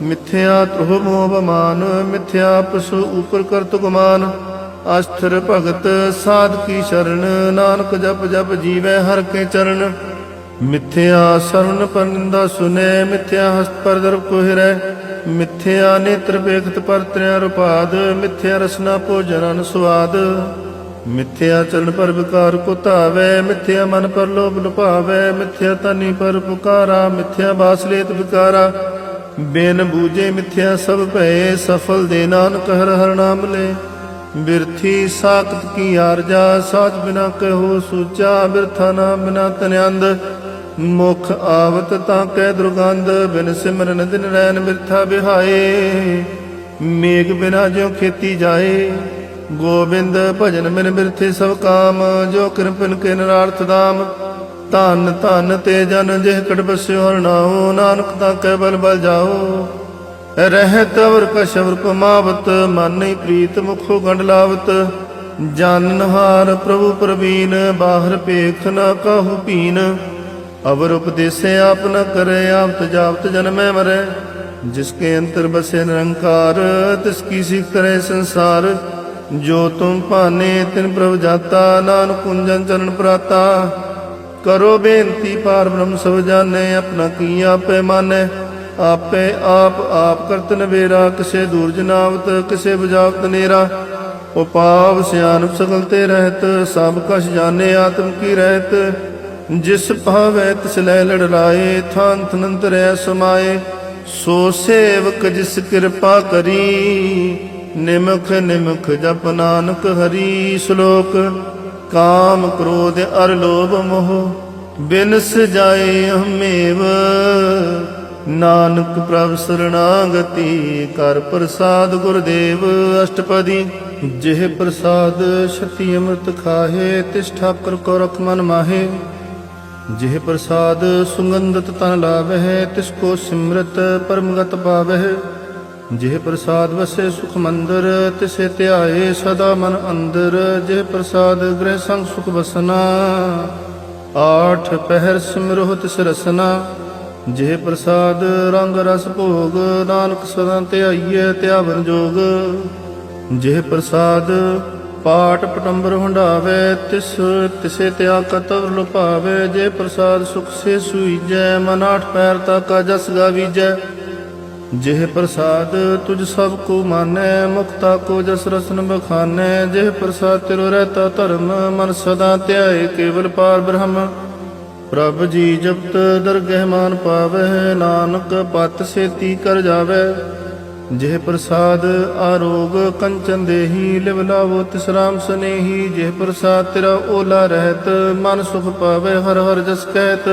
ਮਿਥਿਆ ਤ੍ਰੋਹ ਮੋਹ ਬਮਾਨ, ਮਿਥਿਆ ਪਸੂ ਉਪਰ ਕਰਤ ਗੁਮਾਨ, ਅਸਥਿਰ ਭਗਤ ਸਾਧ ਕੀ ਸ਼ਰਨ, ਨਾਨਕ ਜਪ ਜਪ ਜੀਵੈ ਹਰ ਕੇ ਚਰਨ, ਮਿਥਿਆ ਸਰਣ ਪਰ ਨਿੰਦਾ ਸੁਨੈ, ਮਿਥਿਆ ਹਸਤ ਪਰ ਦਰਬ ਕੋ ਹਿਰੈ, ਮਿਥਿਆ ਨੇਤਰ ਵੇਖਤ ਪਰ ਤ੍ਰਿਆ ਰੁਪਾਦ, ਮਿਥਿਆ ਰਸਨਾ ਭੋਜਨ ਅਨ ਸੁਆਦ, ਮਿਥਿਆ ਚਰਨ ਪਰ ਵਿਕਾਰ ਕੋ ਧਾਵੈ, ਮਿਥਿਆ ਮਨ ਪਰ ਲੋਭ ਲੁਭਾਵੈ, ਮਿਥਿਆ ਤਨੀ ਪਰ ਪੁਕਾਰਾ, ਮਿਥਿਆ ਬਾਸ ਲੇਤ ਵਿਕਾਰਾ, ਬਿਨ ਬੂਝੇ ਮਿਥਿਆ ਸਭ ਭਏ, ਸਫਲ ਦੇ ਨਾਨਕ ਹਰ ਹਰ ਨਾਮ ਲੈ, ਬਿਰਥੀ ਸਾਖਤ ਕੀ ਆਰਜਾ, ਸਾਚ ਬਿਨਾ ਕਹੋ ਸੂਚਾ, ਬਿਰਥਾ ਨਾਮ ਬਿਨਾ ਤਨਿਆੰਦ, ਮੁਖ ਆਵਤ ਤਾਂ ਕੈ ਦੁਰਗੰਧ, ਬਿਨ ਸਿਮਰਨ ਦਿਨ ਰੈਨ ਬਿਰਥਾ ਬਿਹਾਏ, ਮੇਘ ਬਿਨਾ ਜਿਉ ਖੇਤੀ ਜਾਏ, ਗੋਬਿੰਦ ਭਜਨ ਬਿਨ ਬਿਰਥੇ ਸਭ ਕਾਮ, ਜੋ ਕਿਰਪਨ ਕੇ ਨਰਾਰਥ ਦਾਮ, ਧਨ ਧਨ ਤੇ ਜਨ ਜਿਹ ਕਟ ਬਸਿਓ ਹਰਿ ਨਾਉ, ਨਾਨਕ ਤਾਂ ਕੈ ਬਲ ਬਲ ਜਾਓ, ਰਹਿਤ ਅਵਰ ਕਸ਼ਵਰ ਪਮਾਵਤ, ਮਨ ਨਹੀਂ ਪ੍ਰੀਤ ਮੁਖੋ ਗੰਢ ਲਾਵਤ, ਜਾਨਨ ਹਾਰ ਪ੍ਰਭੂ ਪ੍ਰਵੀਨ, ਬਾਹਰ ਪੇਖ ਨਾ ਕਾਹੂ ਪੀਨ, ਅਵਰ ਉਪਦੇਸੇ ਆਪ ਨ ਕਰੇ, ਆਪ ਜਾਵਤ ਜਨਮੈ ਮਰੈ, ਜਿਸਕੇ ਅੰਤਰ ਬਸੇ ਨਿਰੰਕਾਰ, ਤਿਸ ਕੀ ਸਿਖ ਕਰੇ ਸੰਸਾਰ, ਜੋ ਤੁਮ ਭਾਨੇ ਤਿਨ ਪ੍ਰਭ ਜਾਤਾ, ਨਾਨਕ ਕੁੰਜਨ ਚਰਨ ਪ੍ਰਾਤਾ, ਕਰੋ ਬੇਨਤੀ ਪਾਰ ਬ੍ਰਹਮ ਸਭ ਜਾਣੈ, ਆਪਣਾ ਕੀ ਆਪੇ ਮਾਨੈ, ਆਪੇ ਆਪ ਕਰਤ ਨਵੇਰਾ, ਕਿਸੇ ਦੂਰ ਜਨਾਵਤ ਕਿਸੇ ਬੁਝਾਵਤ ਨੇਰਾ, ਉਪਾਵ ਸਿਆਨਪ ਸਗਲ ਤੇ ਰਹਿਤ, ਸਭ ਕਛ ਜਾਣੇ ਆਤਮ ਕੀ ਰਹਿਤ, ਜਿਸ ਭਾਵੈ ਤਿਸ ਲੈ ਲੜ ਲਾਏ, ਥਾਨ ਥਨੰਤਰੈ ਸਮਾਏ, ਸੋ ਸੇਵਕ ਜਿਸ ਕਿਰਪਾ ਕਰੀ, ਨਿਮਖ ਨਿਮਖ ਜਪ ਨਾਨਕ ਹਰੀ, ਸ਼ਲੋਕ ਕਾਮ ਕ੍ਰੋਧ ਅਰ ਲੋਭ ਮੋਹ, ਬਿਨਸ ਜਾਏ ਹਮੇਵ, ਨਾਨਕ ਪ੍ਰਭ ਸਰਣਾਗਤੀ, ਕਰ ਪ੍ਰਸਾਦ ਗੁਰਦੇਵ ਅਸ਼ਟਪਦੀ, ਜਿਹ ਪ੍ਰਸਾਦ ਛਤੀ ਅੰਮ੍ਰਿਤ ਖਾਹੇ, ਤਿਸ ਠਾਕਰ ਕੋ ਰਖ ਮਨ ਮਾਹੇ, ਜਿਹ ਪ੍ਰਸਾਦ ਸੁਗੰਧਤ ਤਨ ਲਾਵਹਿ, ਤਿਸ ਕੋ ਸਿਮਰਤ ਪਰਮਗਤ ਪਾਵਹਿ, ਜਿਹ ਪ੍ਰਸਾਦ ਵਸੇ ਸੁਖ ਮੰਦਰ, ਤਿਸੇ ਧਿਆਏ ਸਦਾ ਮਨ ਅੰਦਰ, ਜਿਹ ਪ੍ਰਸਾਦ ਗ੍ਰਹਿ ਸੰਗ ਸੁਖ ਬਸਨਾ, ਆਠ ਪਹਿਰ ਸਿਮਰੋ ਤਿਸ ਰਸਨਾ, ਜਿਹ ਪ੍ਰਸਾਦ ਰੰਗ ਰਸ ਭੋਗ, ਨਾਨਕ ਸਦਾ ਧਿਆਈਐ ਧਿਆਵਨ ਜੋਗ, ਜਿਹ ਪ੍ਰਸਾਦ ਪਾਟ ਪਟੰਬਰ ਹੁੰਡਾਵੇ, ਤਿਸੇ ਤਿਆ ਕਤਵ ਲੁਭਾਵੇ, ਜੇ ਪ੍ਰਸਾਦ ਸੁਖ ਸੇ ਸੁਈਜੈ, ਮਨ ਆਠ ਪੈਰ ਤਾਕਾ ਜਸ ਗਾਵੀਜੈ, ਜਿਹ ਪ੍ਰਸਾਦ ਤੁਝ ਸਭ ਕੋ ਮਾਨੈ, ਮੁਖਤਾ ਕੋ ਜਸ ਰਸਨ ਬਖਾਨੈ, ਜਿਹ ਪ੍ਰਸਾਦ ਤਿਰੋ ਰਹਿਤਾ ਧਰਮ, ਮਨ ਸਦਾ ਧਿਆਏ ਕੇਵਲ ਪਾਰ ਬ੍ਰਹਮ, ਪ੍ਰਭ ਜੀ ਜਪਤ ਦਰਗਹਿ ਮਾਨ ਪਾਵਹਿ, ਨਾਨਕ ਪਤ ਸੇਤੀ ਕਰ ਜਾਵੈ, ਜਿਹ ਪ੍ਰਸਾਦ ਆਰੋਗ ਕੰਚਨ ਦੇਹੀ, ਲਿਵ ਲਾਵੋ ਤਿਸ ਰਾਮ ਸਨੇਹੀ, ਜਿਹ ਪ੍ਰਸਾਦ ਤੇਰਾ ਓਲਾ ਰਹਿਤ, ਮਨ ਸੁਖ ਪਾਵੇ ਹਰ ਹਰ ਜਸ ਕਹਿਤ,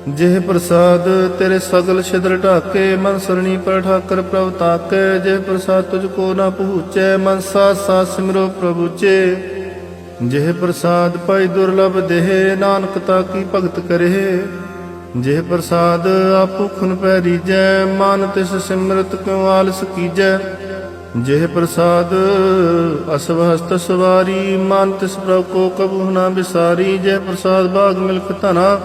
ਜਿਹ ਪ੍ਰਸਾਦ ਤੇਰੇ ਸਗਲ ਛਿਦਰ ਢਾਕੇ, ਮਨ ਸਰਣੀ ਪਰ ਠਾਕਰ ਪ੍ਰਭ ਤਾਕੈ, ਜਿਹ ਪ੍ਰਸਾਦ ਤੁਝ ਕੋ ਨਾ ਪਹੁੰਚੈ, ਮਨ ਸਾਥ ਸਾਥ ਸਿਮਰੋ ਪ੍ਰਭੂ ਚੇ, ਜਿਹ ਪ੍ਰਸਾਦ ਪਾਈ ਦੁਰਲਭ ਦੇਹ, ਨਾਨਕ ਤਾ ਕੀ ਭਗਤ ਕਰੇ, ਜਿਹ ਪ੍ਰਸਾਦ ਆਪੋ ਖੁਨ ਪੈ ਰੀਜੈ, ਮਨ ਤਿਸ ਸਿਮਰਤ ਕਿਉ ਆਲਸ ਕੀਜੈ, ਜਿਹ ਪ੍ਰਸਾਦ ਅਸਵ ਹਸਤ ਸਵਾਰੀ, ਮਨ ਤਿਸ ਪ੍ਰਭ ਕੋ ਕਬੂ ਨਾ ਬਿਸਾਰੀ, ਜਿਹ ਪ੍ਰਸਾਦ ਬਾਗ ਮਿਲਖ ਧਨਾ,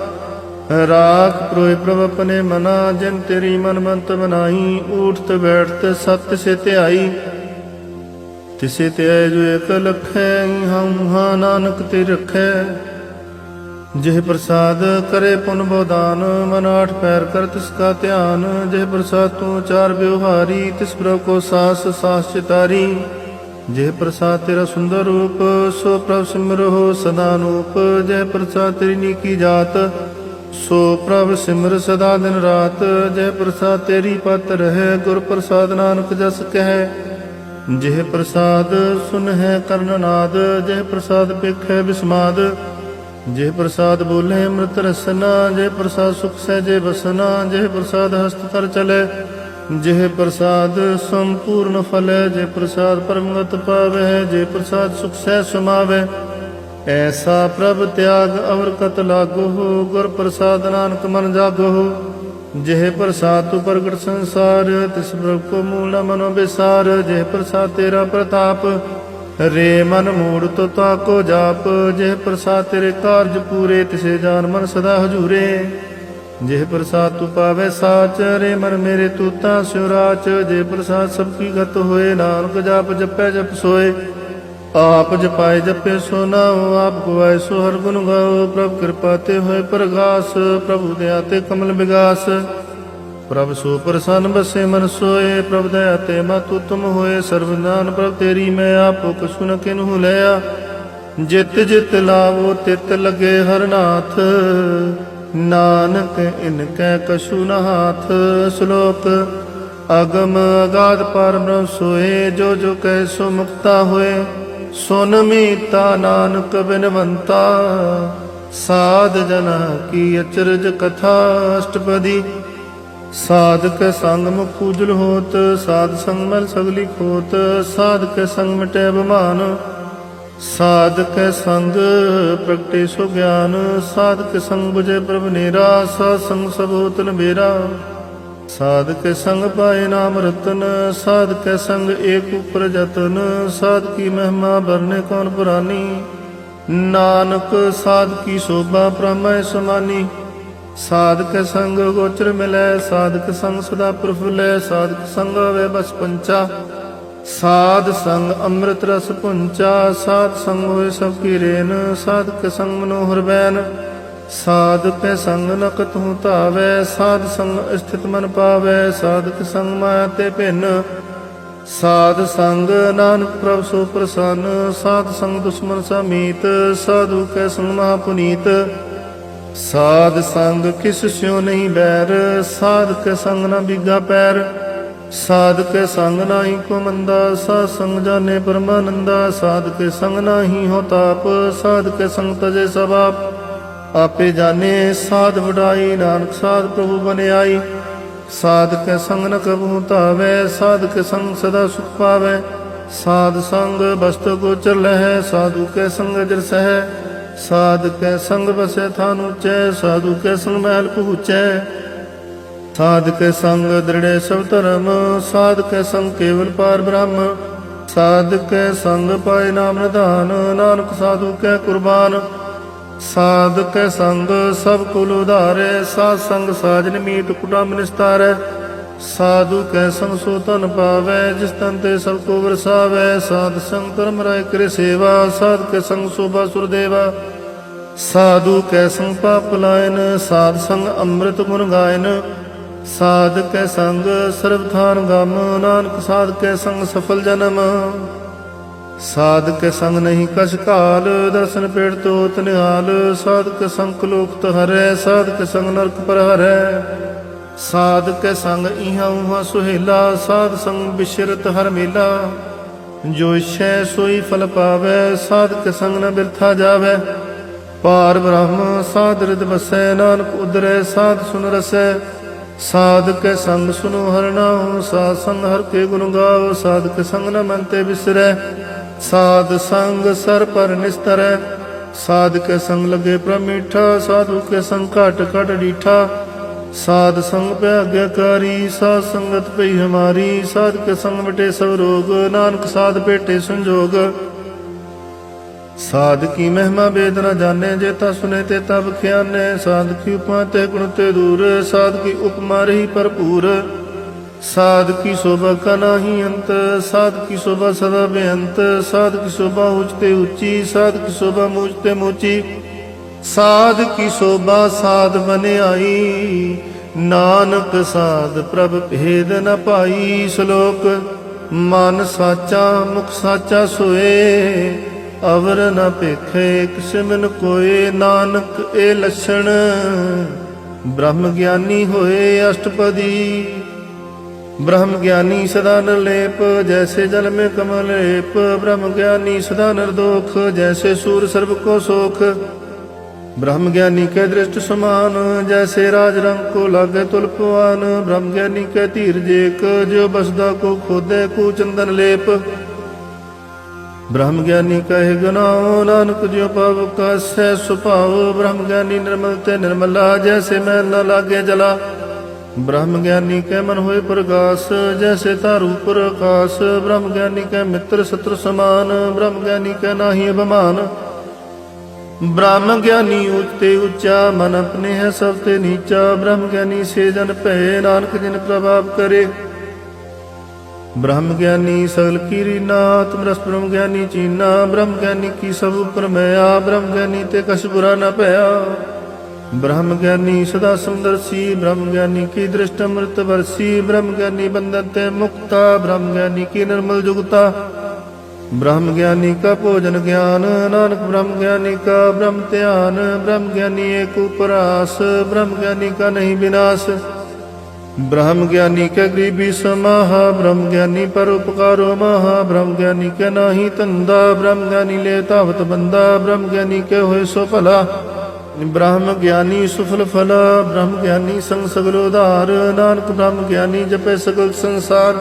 ਰਾਖ ਪ੍ਰੋਇ ਪ੍ਰਭ ਆਪਣੇ ਮਨਾ, ਜਿਨ ਤੇਰੀ ਮਨ ਮੰਤ ਬਨਾਈ, ਊਠਤ ਬੈਠਤ ਸਤ ਸੇ ਧਿਆਈ, ਤਿਸੇ ਧਿਆਏ ਜੋ ਇਕ ਲਖੈ, ਹਉ ਹਾਂ ਨਾਨਕ ਤੇ ਰਖੈ, ਜਿਹ ਪ੍ਰਸਾਦ ਕਰੇ ਪੁਨ ਬੋਦਾਨ, ਮਨ ਆਠ ਪੈਰ ਕਰ ਤਿਸ ਕਾ ਧਿਆਨ, ਜਿਹ ਪ੍ਰਸਾਦ ਤੂੰ ਚਾਰ ਬਿਵਹਾਰੀ, ਤਿਸ ਪ੍ਰਭ ਕੋ ਸਾਸ ਸਾਸ ਚਿਤਾਰੀ, ਜਿਹ ਪ੍ਰਸਾਦ ਤੇਰਾ ਸੁੰਦਰ ਰੂਪ, ਸੋ ਪ੍ਰਭ ਸਿਮਰੋ ਸਦਾ ਨੂਪ, ਜਿਹ ਪ੍ਰਸਾਦ ਤੇਰੀ ਨੀਕੀ ਜਾਤ, ਸੋ ਪ੍ਰਭ ਸਿਮਰ ਸਦਾ ਦਿਨ ਰਾਤ, ਜਿਹ ਪ੍ਰਸਾਦ ਤੇਰੀ ਪਤ ਰਹਿ, ਗੁਰ ਪ੍ਰਸਾਦ ਨਾਨਕ ਜਸ ਕਹਿ, ਜਿਹ ਪ੍ਰਸਾਦ ਸੁਨਹਿ ਕਰਨ ਨਾਦ, ਜਿਹ ਪ੍ਰਸਾਦ ਪੇਖੈ ਬਿਸਮਾਦ, ਜਿਹ ਪ੍ਰਸਾਦ ਬੋਲੇ ਅੰਮ੍ਰਿਤ ਰਸਨਾ, ਜਿਹ ਪ੍ਰਸਾਦ ਸੁਖ ਸਹਿਜੇ ਬਸਨਾ, ਜਿਹ ਪ੍ਰਸਾਦ ਹਸਤ ਤਰ ਚਲੇ, ਜਿਹ ਪ੍ਰਸਾਦ ਸੰਪੂਰਨ ਫਲੈ, ਜਿਹ ਪ੍ਰਸਾਦ ਪਰਮਗਤ ਪਾਵੈ, ਜਿਹ ਪ੍ਰਸਾਦ ਸੁਖ ਸਹਿ ਸਮਾਵੈ, ਐਸਾ ਪ੍ਰਭ ਤਿਆਗ ਅਵਰ ਕਤ ਲਾਗੋ, ਗੁਰ ਪ੍ਰਸਾਦ ਨਾਨਕ ਮਨ ਜਾਗੋ, ਜਿਹ ਪ੍ਰਸਾਦ ਤੂ ਪ੍ਰਗਟ ਸੰਸਾਰ, ਤਿਸ ਪ੍ਰਭ ਕੋ ਮੂਲ ਨ ਮਨੋ ਬਿਸਾਰ, ਜਿਹ ਪ੍ਰਸਾਦ ਤੇਰਾ ਪ੍ਰਤਾਪ, रे मन मूड तो ताको जाप, जेह प्रसाद तेरे कारज पूरे, तिसे जान मन सदा हजूरे। जेह प्रसाद तू पावे साच, रे मन मेरे तूता स्योराच। जे प्रसाद सबकी गत होए, नानक जाप जपै जप सोए। आप जपाए जपे सो नाओ, आप गवाए सो हर गुण गाओ। प्रभु कृपा ते होए प्रगास, प्रभु दया ते कमल विगास। प्रभ सो प्रसन्न बसे मन सोए, प्रभ दया ते मातु तुम होए। सर्वदान प्रभ तेरी मैं, आपो कछु न किन्हु लया। जित जित लावो तित लगे हर नाथ, नानक इनकै कछु न हाथ। श्लोक अगम अगाध पार ब्रह्म सोए, जो जो कह सो मुक्ता होए। सुन मीता नानक बिनवंता, साध जना की अचरज कथा। अष्टपदी साधक संग मुख उजल होत, साध संग मल सगली खोत। साधक संग मिटे बमान, साधक संग प्रगटे सो ज्ञान। साधक संग बुझे प्रभु नेरा, साध संग सब होत नबेरा। साधक संग पाए नाम रतन, साधक संग एक ऊपर जतन। साध की महिमा बरने कौन पुरानी, नानक साध की शोभा प्रमय समानी। साधक संग गोचर मिलै, साधक संग सदा प्रफुल्लै। साधक संग वे बस पंचा, साध संग अमृत रस पुंचा। साध संग होए सबकी रेन, साधक संग मनोहर बैन। साधक संग नकत हूँ तावै, साध संग स्थित मन पावै। साधक संग माया ते भिन्न, साध संग नानक प्रभ सो प्रसन्न। साध संग दुश्मन सा मीत, साधु कै संग महापुनीत। साध संग किस स्यों नहीं बैर, साधक संग न बिगा पैर। साधक संग नाही को मंदा, साध संग जाने परमानंदा। साधक संग नाही हो ताप, साधक संग तजे सब आप। आपे जाने साध वडाई, नानक साध प्रभु बने आई। साधक संग न कबहु तावै, साधक संग सदा सुख पावै। साध संग बस्त गोचर लहै, साधु के संग जर सह। साध कै संग बसे थान ऊंचे, साधु कै संग महल पहुँचै। साध कै संग दृढ़े सब धर्म, साध कै संग केवल पार ब्रह्म। साध कै संग पाए नाम निधान, नानक साधु कै कुर्बान। साध कै संग सब कुल उधारे, साध संग साजन मीत कुटुंब निस्तारै। साधु कै संग सो तन पावै, जिस तन ते सबको वरसावै। साध संग धर्म राय करे सेवा, साध कै संग शोभा सुर देवा। साधु कै संग पाप लायन, साध संग अमृत गुण गायन। साध कै संग सर्वथान गम, नानक साध कै संग सफल जन्म। साध कै संग नहीं कछ काल, दर्शन पेड़ तोत निहाल। साध कै संग लोक हरै, साध कै संग नरक पर हरै। साध कै संग इहाँ उहाँ सुहेला, साध संग बिशरत हर मेला। जो इच्छै सोई फल पावै, साध कै संग न बिरथा जावै। पार ब्रह्म साध हृद बसै, नानक उदरै साध सुन रसै। साध कै संग सुनो हर नाम, साध संग हर के गुण गाओ। साध कै संग न मन ते बिसरै, साध संग सर पर निस्तरै। साध कै संग लगे प्रमीठा, साधु कै संग घट घट डीठा। साध संग पे आज्ञाकारी, साध संगत पई हमारी। साध कै संग मिटे सब रोग, नानक साध भेटे संजोग। साध की महिमा वेद न जाने, जेता सुने तेता बख्याने। साध की उपमा ते गुण ते दूर, साध की उपमा रही भरपूर। साध की शोभा का नाही अंत, साध की शोभा सदा बेअंत। साध की शोभा ऊंचते ऊंची, साध की शोभा मूझते मूची। साध की शोभा साध बने आई, नानक साध प्रभ भेद न पाई। श्लोक मन साचा मुख साचा सोए, अवर न पेखे किसमिन कोय। नानक ए लक्षण ब्रह्म ज्ञानी होए। अष्टपदी ब्रह्म ज्ञानी सदा निर्लेप, जैसे जल में कमल लेप। ब्रह्म ज्ञानी सदा निर्दोष, जैसे सूर सर्व को सोख। ब्रह्म ज्ञानी के दृष्ट समान, जैसे राज रंग को लागे तुलपवान। ब्रह्म ज्ञानी के धीरज एक, जो बसदा को खोदे को चंदन लेप। ब्रह्म ज्ञानी कहे गनाओ, नानक जो पाव का सह सुभाव। ब्रह्म ज्ञानी निर्मल ते निर्मला, जैसे मैल न लागे जला। ब्रह्म ज्ञानी के मन होए प्रकाश, जैसे तारू पर आकाश। ब्रह्म ज्ञानी के मित्र शत्रु समान, ब्रह्म ज्ञानी के नाहि अभिमान। ब्रह्म ज्ञानी ऊंचे ऊंचा, मन अपने है सबते नीचा। ब्रह्म ज्ञानी से जन भय, नानक जिन प्रभाव करे। ब्रह्म ज्ञानी सगल की रीना, आत्मरस ब्रह्म ज्ञानी चीना। ब्रह्म ज्ञानी की सब उपर मया, ब्रह्म ज्ञानी ते कछ बुरा न पया। ब्रह्म ज्ञानी सदा समदर्शी, ब्रह्म ज्ञानी की दृष्टि अमृत वर्षी। ब्रह्म ज्ञानी बंधन ते मुक्ता, ब्रह्म ज्ञानी की निर्मल जुगता। ब्रह्म ज्ञानी का भोजन ज्ञान, नानक ब्रह्म ज्ञानी का ब्रह्म ध्यान। ब्रह्म ज्ञानी एक उपरास, ब्रह्म ज्ञानी का नहीं विनाश। ब्रह्म ज्ञानी के गरीबी समाहा, ब्रह्म ज्ञानी पर उपकारो महा। ब्रह्म ज्ञानी के नाही तंदा, ब्रह्म ज्ञानी ले तावत बंदा। ब्रह्म ज्ञानी के होए सो भला, ब्रह्म ज्ञानी सुफल फला। ब्रह्म ज्ञानी संग सगल उधार, नानक ब्रह्म ज्ञानी जपे सगल संसार।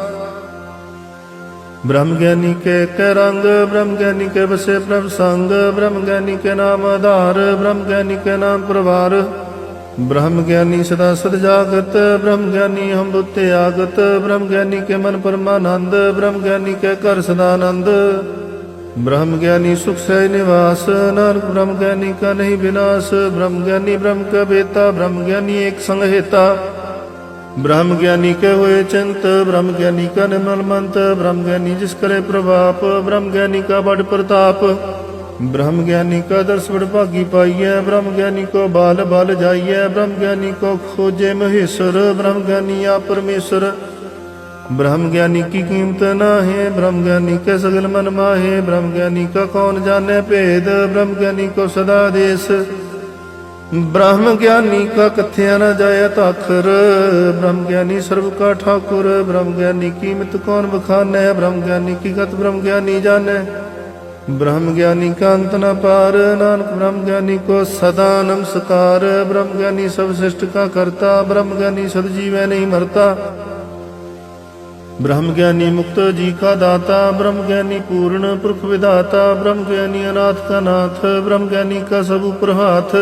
ब्रह्म ज्ञानी के रंग, ब्रह्म ज्ञानी के बसे प्रभ संग। ब्रह्म ज्ञानी के नाम आधार, ब्रह्म ज्ञानी के नाम प्रभार। ब्रह्म ज्ञानी सदा सद जागत, ब्रह्म ज्ञानी हम बुद्धि आगत। ब्रह्म ज्ञानी के मन परमानंद, ब्रह्म ज्ञानी के कर सदानंद। ब्रह्म ज्ञानी सुख से निवास, नानक ब्रह्म ज्ञानी का नहीं विनाश। ब्रह्म ज्ञानी ब्रह्म का बेता, ब्रह्म ज्ञानी एक संग हेता। ब्रह्म ज्ञानी के हुए चिंत, ब्रह्म ज्ञानी का निर्मल मंत। ब्रह्म ज्ञानी जिस करे प्रभाप, ब्रह्म ज्ञानी का बड़ प्रताप। ब्रह्म ज्ञानी का दर्श बड़ भागी पाइय, ब्रह्म ज्ञानी को बाल बाल जाइय। ब्रह्म ज्ञानी को खोजे महेश्वर, ब्रह्म ज्ञानी या परमेश्वर। ब्रह्म ज्ञानी की कीमत ना है, ब्रह्म ज्ञानी के सगल मन माहे। ब्रह्म ज्ञानी का कौन जाने भेद, ब्रह्म ज्ञानी को सदा देश। ब्रह्म ज्ञानी का कथ्या न जाय ताखर, ब्रह्म ज्ञानी सर्व का ठाकुर। ब्रह्म ज्ञानी कीमत कौन बखाने, ब्रह्म ज्ञानी की गत ब्रह्म ज्ञानी जाने। ब्रह्म ज्ञानी का अंत न पार, नानक ब्रह्म ज्ञानी को सदा नमस्कार। ब्रह्म ज्ञानी सब सृष्टि का करता, ब्रह्म ज्ञानी सद जीवै नहीं मरता। ब्रह्म ज्ञानी मुक्त जी का दाता, ब्रह्म ज्ञानी पूर्ण पुरख विधाता। ब्रह्म ज्ञानी अनाथ का नाथ, ब्रह्म ज्ञानी का सब ऊपर हाथ।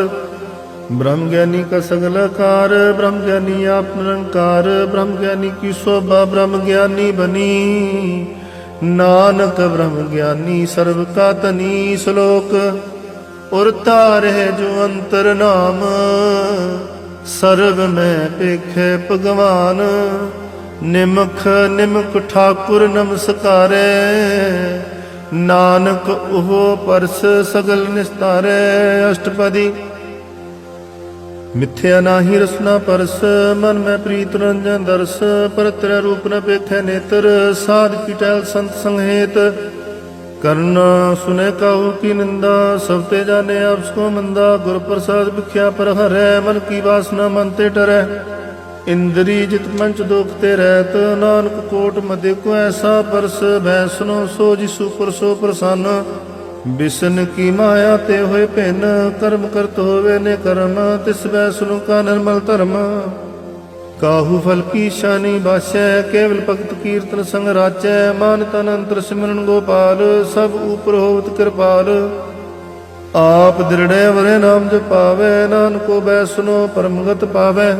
ब्रह्म ज्ञानी का सगल कार, ब्रह्म ज्ञानी आप निरंकार। ब्रह्म ज्ञानी की शोभा ब्रह्म ज्ञानी बनी, नानक ब्रह्म ज्ञानी सर्व का तनी। श्लोक और तारे जो अंतर नाम, सर्व में पेखे भगवान। निमख निमख ठाकुर नमस्कारे, नानक ओह परस सगल निस्तारे। अष्टपदी मिथ्या नाही रसना परस, मन में प्रीत रंजन दर्श। पर तेरा रूप न पेखे नेत्र, साध की टहल संत संहेत। कर्ण सुने काहू की निंदा, सब ते जाने आप सको मंदा। गुर प्रसाद भिख्या पर हरै, मन की वासना मन ते डरै। इंद्री जित मंच दोखते रहत, नानक कोट मध्य को ऐसा परस। भैसनो सो जिसु पर सो प्रसन्न, बिसन की माया ते होए भिन। कर्म करत होवे ने कर्म, तिस वैसनु का निर्मल धर्म। काहू फल की शानी बासै, केवल भगत कीर्तन संग राचै। मान तन अंतर सिमरन गोपाल, सब ऊपर होवत कृपाल। आप दृढ़ वरे नाम जपावै, नानको वैसनो परमगत पावै।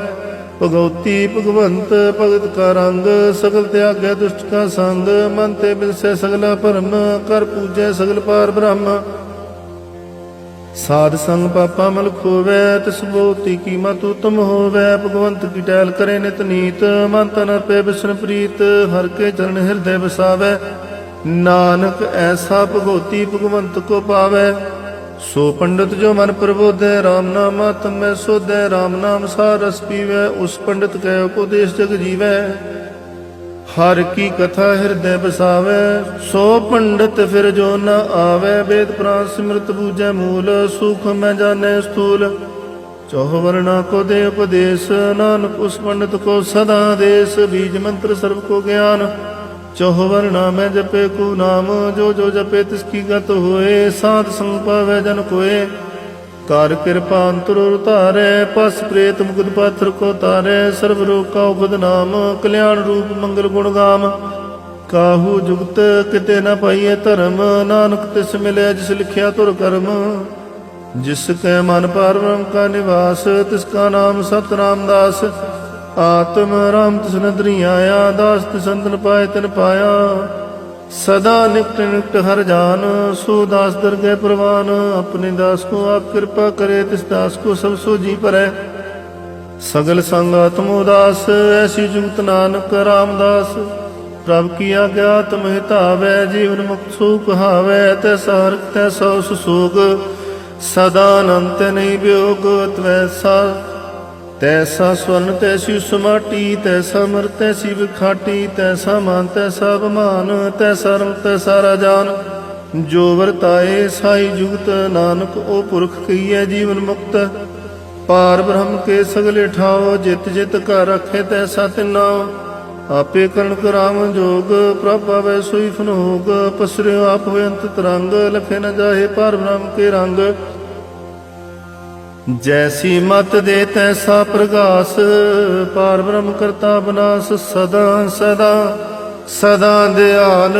भगवती भगवंत भगत का रंग, सगल त्यागै दुष्ट का संग। मन ते बिलसै सगला भरम, कर पूजै सगल पार ब्रह्म। साध संग पापा मल खोवै, तिस भगवती की मत उत्तम होवै। भगवंत की टहल करे नित नीत, मन तन अर्पै बिसन प्रीत। हर के चरण हृदय बसावै, नानक ऐसा भगवती भगवंत को पावै। सो पंडित जो मन प्रबोधै, राम नाम आत्म में सोधै। राम नाम सार रस पीवै, उस पंडित कै उपदेश जग जीवै। हर की कथा हृदय बसावै, सो पंडित फिर जो न आवै। वेद पुराण सिमृत बूझै मूल, सुख में जाने स्थूल। चौह वर्णा को दे उपदेश, नानक उस पंडित को सदा देश। बीज मंत्र सर्व को ज्ञान, चौह वर्णा में जपे को नाम। जो जो जपे तिसकी गत होए, साध संग पावै जन कोय। कार कृपा अंतर उतारे, पस प्रेत मुकुद पात्र को तारे। सर्व रोग का उपद नाम, कल्याण रूप मंगल गुण गाम। काहू जुगत किते न पाइए धर्म, नानक तिस मिले जिस लिखिया तुर कर्म। जिसके मन पार ब्रह्म का निवास, तिसका नाम सत रामदास। ਆਤਮ ਰਾਮ ਤਿਸ ਨਦਰੀ ਆਇਆ, ਦਾਸ ਤਿਸ ਅੰਤਨ ਪਾਏ ਤਿਨ ਪਾਇਆ। ਸਦਾ ਨਿਕਟ ਨਿਕਟ ਹਰ ਜਾਨ, ਸੋ ਦਾਸ ਦਰਗਹਿ ਪ੍ਰਵਾਨ। ਆਪਣੇ ਦਾਸ ਕੋ ਆਪ ਕਿਰਪਾ ਕਰੇ, ਤਿਸ ਦਾਸ ਕੋ ਸਭ ਸੋ ਜੀ ਭਰੈ। ਸਗਲ ਸੰਗ ਆਤਮ ਉਦਾਸ, ਐਸੀ ਜੁਗਤ ਨਾਨਕ ਰਾਮਦਾਸ। ਪ੍ਰਭ ਕੀ ਆਗਿਆ ਤੁਮ ਹਿਤਾਵੈ, ਜੀਵਨ ਮੁਕਤ ਸੋ ਕਹਾਵੈ। ਤੈਸਾ ਹਰਿ ਤੈਸਾ ਉਸ ਸੋਗ, ਸਦਾ ਅਨੰਤ ਨਹੀਂ ਵਿਯੋਗ। ਤੈਸਾ ਸਵਰਨ ਤੈਸੀ ਸਮਾਟੀ, ਤੈਸਾ ਮਰ ਤੈਸੀ ਵਿਖਾਟੀ। ਤੈਸਾ ਮਾਨ ਤੈਸਾ ਅਭਿਮਾਨ, ਤੈਸਾ ਰੰਗ ਤੈਸਾ ਰਾਜਾਨ। ਜੋ ਵਰਤਾਏ ਸਾਈ ਜੁਗਤ, ਨਾਨਕ ਉਹ ਪੁਰਖ ਕਹੀਐ ਜੀਵਨ ਮੁਕਤ। ਪਾਰ ਬ੍ਰਹਮ ਕੇ ਸਗਲੇ ਠਾਓ, ਜਿਤ ਜਿਤ ਘਰ ਰਖੇ ਤੈਸਾ ਤਿਨਾਉ। ਆਪੇ ਕਰਨ ਕਰਾਮ ਜੋਗ, ਪ੍ਰਭ ਆਵੈ ਸੋਈ ਫਨੋਗ। ਪਸਰਿਓ ਆਪ ਹੋਇ ਅੰਤ ਤਰੰਗ, ਲਖੇ ਨ ਜਾਹੇ ਪਾਰ ਬ੍ਰਹਮ ਕੇ ਰੰਗ। ਜੈਸੀ ਮਤ ਦੇ ਤੈਸਾ ਪ੍ਰਗਾਸ, ਪਾਰ ਬ੍ਰਹਮ ਕਰਤਾ ਬਨਾਸ। ਸਦਾ ਸਦਾ ਸਦਾ ਦਿਆਲ,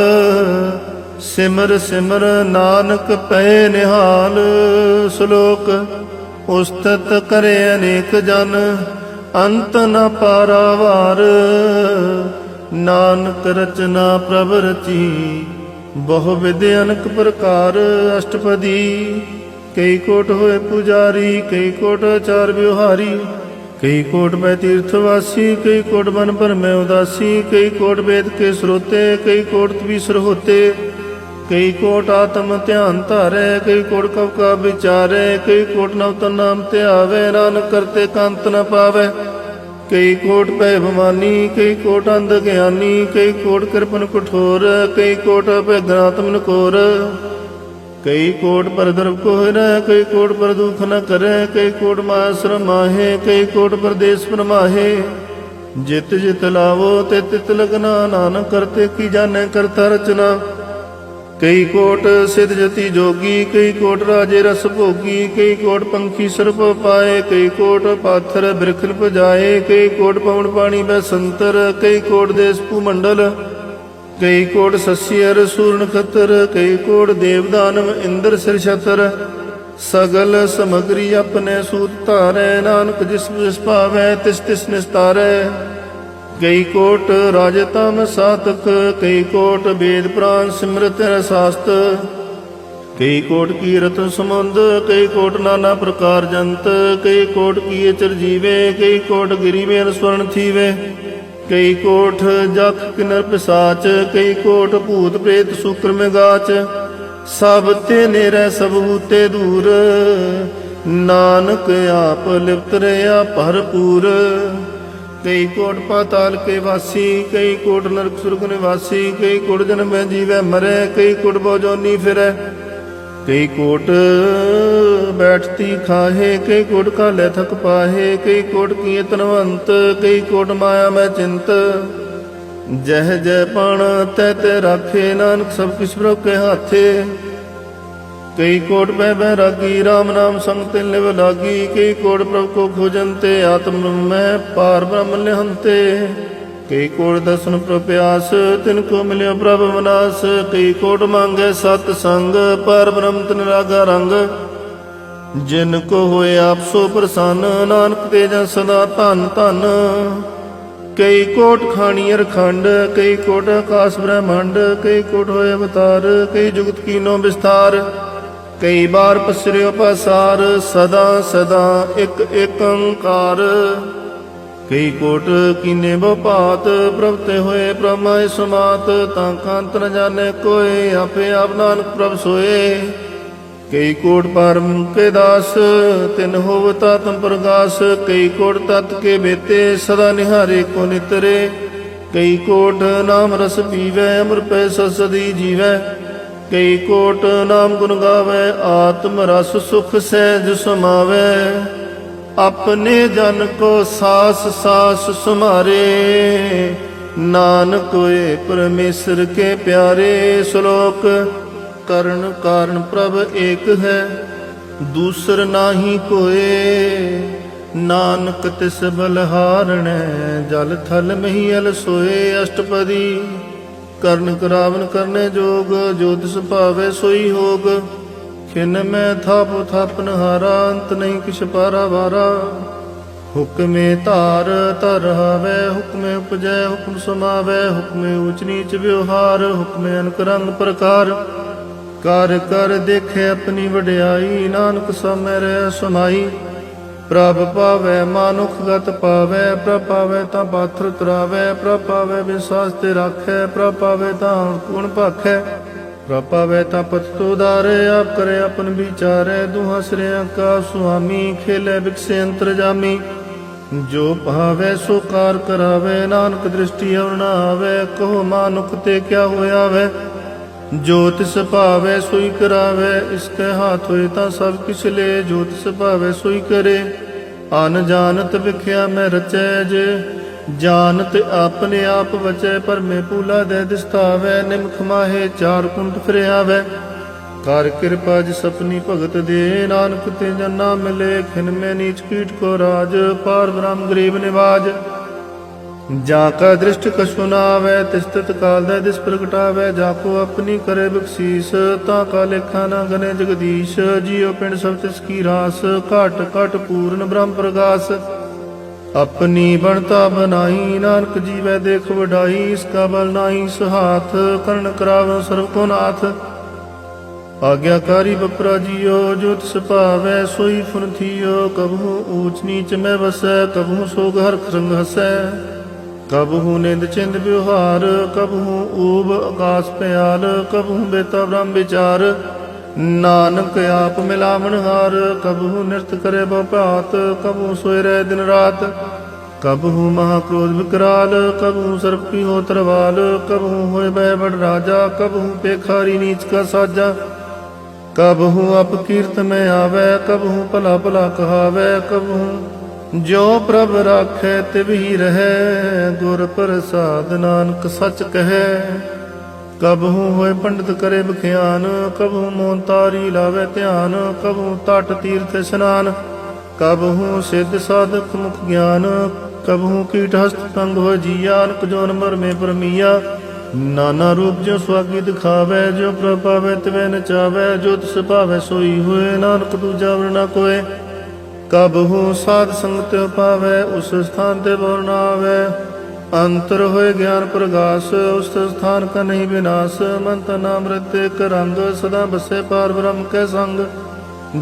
ਸਿਮਰ ਸਿਮਰ ਨਾਨਕ ਪਏ ਨਿਹਾਲ। ਸ਼ਲੋਕ ਉਸਤਤ ਕਰੇ ਅਨੇਕ ਜਨ, ਅੰਤ ਨ ਪਾਰਾਵਾਰ। ਨਾਨਕ ਰਚਨਾ ਪ੍ਰਭ ਰਚੀ, ਬਹੁ ਵਿਧ ਅਨਕ ਪ੍ਰਕਾਰ। ਅਸ਼ਟਪਦੀ ਕਈ ਕੋਟ ਹੋਏ ਪੁਜਾਰੀ, ਕਈ ਕੋਟ ਆਚਾਰ ਵਿਵਹਾਰੀ। ਕਈ ਕੋਟ ਬੈ ਤੀਰਥ ਵਾਸੀ, ਕਈ ਕੋਟ ਬਨ ਭਰਮੈ ਉਦਾਸੀ। ਕਈ ਕੋਟ ਵੇਦ ਕੇ ਸਰੋਤੇ, ਕਈ ਕੋਟ ਤਵੀਸਰ ਹੋਤੇ। ਕਈ ਕੋਟ ਆਤਮ ਧਿਆਨ ਧਾਰੈ, ਕਈ ਕੋਟ ਕਵ ਕਾ ਵਿਚਾਰੈ। ਕਈ ਕੋਟ ਨਵਤਨ ਨਾਮ ਧਿਆਵੈ, ਨਾਨਕ ਕਰਤੇ ਕੰਤ ਨ ਪਾਵੈ। ਕਈ ਕੋਟ ਭੈ ਭਵਾਨੀ, ਕਈ ਕੋਟ ਅੰਧ ਗਿਆਨੀ। ਕਈ ਕੋਟ ਕਿਰਪਨ ਕਠੋਰ, ਕਈ ਕੋਟ ਭੈਗਨਾਤਮ ਨਕੋਰ। ਕਈ ਕੋਟ ਪਰ ਦਰਬ ਕੋ ਹਿਰੈ, ਕਈ ਕੋਟ ਪਰ ਦੁਖ ਨ ਕਰੈ। ਕਈ ਕੋਟ ਮਾਇਆ ਸਰਮਾਹੇ, ਕਈ ਕੋਟ ਪਰਦੇਸ ਪਰਮਾਹੇ। ਜਿਤ ਜਿਤ ਲਾਵੋ ਤੇ ਤਿਤ ਲਗਨਾ, ਨਾਨਕ ਕਰਤੇ ਕੀ ਜਾਣੈ ਕਰਤਾ ਰਚਨਾ। ਕਈ ਕੋਟ ਸਿਧ ਜਤੀ ਜੋਗੀ, ਕਈ ਕੋਟ ਰਾਜੇ ਰਸ ਭੋਗੀ। ਕਈ ਕੋਟ ਪੰਖੀ ਸਰਪ ਪਾਏ, ਕਈ ਕੋਟ ਪਾਥਰ ਬਿਰਖਲ ਪਜਾਏ। ਕਈ ਕੋਟ ਪਵਨ ਪਾਣੀ ਬੈ ਸੰਤਰ, ਕਈ ਕੋਟ ਦੇਸ ਭੂ ਮੰਡਲ। ਕਈ ਕੋਟ ਸੱਸੀ ਅਰ ਸੂਰ ਨਖਤਰ, ਕਈ ਕੋਟ ਦੇਵ ਦਾਨਵ ਇੰਦਰ ਸਿਰ ਛਤਰ। ਸਗਲ ਸਮਗਰੀ ਆਪਣੇ ਸੂਤ ਧਾਰੈ, ਨਾਨਕ ਜਿਸ ਜਿਸ ਭਾਵੈ ਤਿਸ ਤਿਸ ਨਿਸਤਾਰੈ। ਕਈ ਕੋਟ ਰਾਜ ਤਮ ਸਾਤਕ, ਕਈ ਕੋਟ ਵੇਦ ਪ੍ਰਾਨ ਸਿਮਰਤ ਰਸਾਸਤ। ਕਈ ਕੋਟ ਕੀਰਤ ਸਮੁੰਦ, ਕਈ ਕੋਟ ਨਾਨਾ ਪ੍ਰਕਾਰ ਜੰਤ। ਕਈ ਕੋਟ ਕੀਏ ਚਰਜੀਵੇ, ਕਈ ਕੋਟ ਗਿਰੀ ਮੇਨ ਸਵਰਨ ਥੀਵੇ। ਕਈ ਕੋਟ ਜਖ ਕਿਨਰ ਪਿਸਾਚ, ਕਈ ਕੋਟ ਭੂਤ ਪ੍ਰੇਤ ਸੂਕਰ ਮੇਗਾਚ। ਸਭ ਤੇ ਨੇਰੇ ਸਭ ਹੂਤੇ ਦੂਰ, ਨਾਨਕ ਆਪ ਲਿਪਤ ਰਿਆ ਭਰਪੂਰ। ਕਈ ਕੋਟ ਪਾਤਾਲ ਕੇ ਵਾਸੀ, ਕਈ ਕੋਟ ਨਰਕ ਸੁਰਗ ਨਿਵਾਸੀ। ਕਈ ਕੋਟ ਜਨਮੈ ਜੀਵੈ ਮਰੈ, ਕਈ ਕੋਟ ਬਉਜੋਨੀ ਫਿਰੈ। ਕਈ ਕੋਟ ਬੈਠਤੀ ਖਾਹੇ, ਕਈ ਕੋਟ ਕਾਲੇ ਥਕ ਪਾਹੇ। ਕਈ ਕੋਟ ਕੀਏ ਤਨਵੰਤ, ਕਈ ਕੋਟ ਮਾਇਆ ਮੈਂ ਚਿੰਤ। ਜਹ ਜੈ ਪਾਣ ਤੈ ਤੈ ਰਾਖੇ, ਨਾਨਕ ਸਭ ਕਿਛ ਪ੍ਰਭ ਕੇ ਹਾਥੇ। ਕਈ ਕੋਟ ਬੈ ਬੈਰਾਗੀ, ਰਾਮ ਨਾਮ ਸੰਗ ਤਿਨ ਲਿਵ ਲਾਗੀ। ਕਈ ਕੋਟ ਪ੍ਰਭ ਕੋ ਖੋਜੰਤੇ, ਆਤਮ ਮੈਂ ਪਾਰ ਬ੍ਰਹਮ ਲਿਹੰਤੇ। ਕਈ ਕੋਟ ਦਰਸ਼ਨ ਪ੍ਰਪਿਆਸ, ਤਿਨ ਕੋ ਮਿਲਿਓ ਪ੍ਰਭ ਮਨਾਸ। ਕਈ ਕੋਟ ਮੰਗੈ ਸਤ ਸੰਗ, ਪਰ ਬ੍ਰਹਮ ਤਿਨ ਰਾਗਾ ਰੰਗ। ਜਿਨ ਕੋ ਹੋਏ ਆਪ ਸੋ ਪ੍ਰਸੰਨ, ਨਾਨਕ ਤੇ ਜਨ ਸਦਾ ਧਨ ਧਨ। ਕਈ ਕੋਟ ਖਾਣੀ ਅਰਖੰਡ, ਕਈ ਕੋਟ ਆਕਾਸ ਬ੍ਰਹਮੰਡ। ਕਈ ਕੋਟ ਹੋਏ ਅਵਤਾਰ, ਕਈ ਜੁਗਤ ਕੀਨੋ ਵਿਸਥਾਰ। ਕਈ ਬਾਰ ਪਸਰਿਓ ਪਸਾਰ, ਸਦਾ ਸਦਾ ਇਕ ਇਕ ਓੰਕਾਰ। ਕਈ ਕੋਟ ਕੀਨੇ ਬਹੁ ਭਾਤ, ਪ੍ਰਭ ਤੇ ਹੋਏ ਪ੍ਰਮਾਇ ਸਮਾਤ। ਤਾਂ ਕਾਂਤ ਨ ਜਾਣੈ ਕੋਇ, ਆਪੇ ਆਪ ਨਾਨਕ ਪ੍ਰਭ ਸੋਏ। ਕਈ ਕੋਟ ਪਰਮ ਕੇ ਦਾਸ, ਤਿਨ ਹੋਵਤਾ ਤਮ ਪ੍ਰਗਾਸ। ਕਈ ਕੋਟ ਤਤ ਕੇ ਬੇਤੇ, ਸਦਾ ਨਿਹਾਰੇ ਕੋ ਨਿਤਰੇ। ਕਈ ਕੋਟ ਨਾਮ ਰਸ ਪੀਵੈ, ਅਮਰ ਪੈ ਸਦੀ ਜੀਵੈ। ਕਈ ਕੋਟ ਨਾਮ ਗੁਣ ਗਾਵੈ, ਆਤਮ ਰਸ ਸੁਖ ਸਹਿਜ ਸਮਾਵੈ। ਆਪਣੇ ਜਨ ਕੋ ਸਾਸ ਸਾਸ ਸੁਮਾਰੇ, ਨਾਨਕ ਹੋਏ ਪਰਮੇਸ਼ਰ ਕੇ ਪਿਆਰੇ। ਸ਼ਲੋਕ ਕਰਨ ਕਾਰਨ ਪ੍ਰਭ ਏਕ ਹੈ, ਦੂਸਰ ਨਾਹੀ ਕੋਏ। ਨਾਨਕ ਤਿਸ ਬਲਹਾਰਣੈ, ਜਲ ਥਲ ਮਹੀਲ ਸੋਏ। ਅਸ਼ਟਪਦੀ ਕਰਨ ਕਰਾਵਨ ਕਰਨੇ ਜੋਗ, ਜੋ ਤਿਸ ਭਾਵੈ ਸੋਈ ਹੋਗ। ਖਿਨ ਮੈਂ ਥਾਪ ਥਾਪਨ ਹਾਰਾ, ਅੰਤ ਨਹੀਂ ਕਿਛ ਪਾਰਾ ਵਾਰਾ। ਹੁਕਮੇ ਧਾਰ ਧਰ ਰਹਾਵੈ, ਹੁਕਮੇ ਉਪਜੈ ਹੁਕਮ ਸਮਾਵੈ, ਹੁਕਮੇ ਊਚ ਨੀਚ ਵਿਵਹਾਰ, ਹੁਕਮੇ ਅਨਕ ਰੰਗ ਪ੍ਰਕਾਰ। ਕਰ ਕਰ ਦੇਖੇ ਆਪਣੀ ਵਡਿਆਈ, ਨਾਨਕ ਸਾਮੈ ਰਹਿ ਸਮਾਈ। ਪ੍ਰਭ ਪਾਵੈ ਮਾਨੁਖ ਗਤ ਪਾਵੈ, ਪ੍ਰਭ ਪਾਵੈ ਤਾਂ ਪਾਥਰ ਤਰਾਵੈ, ਪ੍ਰਭ ਪਾਵੈ ਵਿਸਾਸ ਤੇ ਰਾਖੈ, ਪ੍ਰਭ ਪਾਵੈ ਤਾਂ ਗੁਣ ਭਾਖੈ, ਪ੍ਰਭ ਪਾਵੈ ਤਾਂ ਪਤ ਤੋ ਉਦਾਰੈ। ਆਪ ਕਰੇ ਆਪਨ ਵਿਚਾਰੈ, ਦੁਹਾਂ ਸਿਰਿਆਂ ਕਾ ਸੁਆਮੀ, ਖੇਲੇ ਬਿਕਸੇ ਅੰਤਰ ਜਾਮੀ। ਜੋ ਭਾਵੈ ਸੋ ਕਾਰ ਕਰਾਵੈ, ਨਾਨਕ ਦ੍ਰਿਸ਼ਟੀ ਅਵਰ ਨਾ ਆਵੈ। ਕਹੋ ਮਾਨੁਖ ਤੇ ਕਿਆ ਹੋਇਆ ਵੈ, ਜੋ ਤਿਸ ਭਾਵੈ ਸੋਈ ਕਰਾਵੈ। ਇਸਕੇ ਹਾਥ ਹੋਏ ਤਾਂ ਸਭ ਕਿਛ ਲੈ, ਜੋ ਤਿਸ ਭਾਵੈ ਸੋਈ ਕਰੇ। ਅਨ ਜਾਣਤ ਵਿਖਿਆ ਮੈਂ ਰਚੈ, ਜੇ ਜਾਣਤ ਆਪਣੇ ਆਪ ਬਚੈ। ਪਰ ਮੈਂ ਪੂਲਾ ਦੇ ਦਿਸਤਾਵੈ, ਨਿਮਖ ਮਾਹੇ ਚਾਰ ਕੁੰਟ ਫਿਰ ਆਵੈ। ਕਰ ਕਿਰਪਾ ਜਿਸ ਆਪਣੀ ਭਗਤ ਦੇ, ਨਾਨਕ ਤੇ ਜਨ ਨਾ ਮਿਲੇ। ਖਿਨ ਮੈਂ ਨੀਚ ਕੀਟ ਕੋ ਰਾਜ, ਪਾਰ ਬ੍ਰਹਮ ਗਰੀਬ ਨਿਵਾਜ। ਜਾਂ ਕਾ ਦ੍ਰਿਸ਼ਟ ਕਛੁ ਨਾ ਆਵੈ, ਤਿਸ ਤਿਤ ਕਾਲ ਦਾ ਦਿਸ ਪ੍ਰਗਟਾਵੈ। ਜਾ ਕੋ ਆਪਣੀ ਕਰੇ ਬਖਸ਼ੀਸ, ਤਾਂ ਕਾ ਲੇਖਾ ਨਾ ਗਨੇ ਜਗਦੀਸ਼। ਜੀਉ ਪਿੰਡ ਸਭ ਤਿਸ ਕੀ ਰਾਸ, ਘਟ ਘਟ ਪੂਰਨ ਬ੍ਰਹਮ ਪ੍ਰਗਾਸ। ਆਪਣੀ ਬਣਤਾ ਬਨਾਈ, ਨਾਨਕ ਜੀਵੈ ਦੇਖ ਵਡਾਈ। ਇਸ ਕਾ ਬਲ ਨਾਹੀ ਸਹਾਥ, ਕਰਨ ਕਰਾਵ ਸਰਬ ਕੋ ਨਾਥ। ਆਗਿਆਕਾਰੀ ਬਪਰਾ ਜੀਓ, ਜੋ ਤਿਸ ਭਾਵੈ ਸੋਈ ਫੁਨ ਥੀਓ। ਕਬਹੂ ਊਚ ਨੀਚ ਮੈਂ ਵਸੈ, ਕਬਹੂ ਸੋਗ ਹਰਖ ਸੰਗ ਹਸੈ। ਕਬਹੂ ਨਿੰਦ ਚਿੰਦ ਵਿਵਹਾਰ, ਕਬਹੂ ਊਬ ਆਕਾਸ ਪਿਆਲ। ਕਬਹੂ ਬੇਤਾ ਬ੍ਰਹਮ ਵਿਚਾਰ, ਨਾਨਕ ਆਪ ਮਿਲਾਵਣ ਹਾਰ। ਕਬਹੂ ਨਿਰਤ ਕਰੇ ਬਹੁ ਭਾਤ, ਕਬਹੂ ਸੋਇ ਰਹਿ ਦਿਨ ਰਾਤ। ਕਬਹੂ ਮਹਾ ਕ੍ਰੋਧ ਵਿਕਰਾਲ, ਕਬਹੂ ਸਰਪ ਕੀ ਹੋ ਤਰਵਾਲ। ਕਬਹੂ ਹੋਏ ਬੈ ਬੜ ਰਾਜਾ, ਕਬਹੂ ਪੇਖਾਰੀ ਨੀਚ ਕਾ ਸਾਜਾ। ਕਬਹੂ ਅਪਕੀਰਤ ਮੈਂ ਆਵੈ, ਕਬਹੂ ਭਲਾ ਭਲਾ ਕਹਾਵੈ। ਕਬਹੂ ਜੋ ਪ੍ਰਭ ਰਾਖੈ ਤਿਵਹੀ ਰਹੈ, ਗੁਰ ਪ੍ਰਸਾਦ ਨਾਨਕ ਸਚ ਕਹੈ। ਕਬਹੂ ਹੋਏ ਪੰਡਿਤ ਕਰੇ ਬਖਿਆਨ, ਕਬਹੂ ਮੋਨ ਤਾਰੀ ਲਾਵੇ ਧਿਆਨ। ਕਬਹੂ ਤਟ ਤੀਰਥ ਇਸ਼ਨਾਨ, ਕਬਹੂ ਸਿੱਧ ਸਾਧਕ ਮੁਖ ਗਿਆਨ। ਕਬਹੂ ਕੀਟ ਹਸਤ ਤੰਗ ਹੋ ਜੀਆ, ਅਨਕ ਜੋਨ ਮਰ ਮੇ ਪਰਮੀਆ। ਨਾਨਾ ਰੂਪ ਜੋ ਸੁਆਗੀ ਦਿਖਾਵੇ, ਜੋ ਪ੍ਰਭ ਪਾਵੇ ਤਿਵੇਂ ਨਚਾਵੇ। ਜੋ ਤਿਸ ਭਾਵੇ ਸੋਈ ਹੋਏ, ਨਾਨਕ ਦੂਜਾ ਵਰ ਨਾ ਕੋਏ। ਕਬਹੂ ਸਾਧ ਸੰਗਤ ਪਾਵੇ, ਉਸ ਸਥਾਨ ਤੇ ਬਰ ਨਾ ਆਵੇ। ਅੰਤਰ ਹੋਏ ਗਿਆਨ ਪ੍ਰਗਾਸ, ਉਸ ਸਥਾਨ ਕਾ ਨਹੀਂ ਵਿਨਾਸ਼। ਮਨ ਤਨ ਅੰਮ੍ਰਿਤ ਇੱਕ ਰੰਗ, ਸਦਾ ਬਸੇ ਪਾਰ ਬ੍ਰਹਮ ਕੈ ਸੰਗ।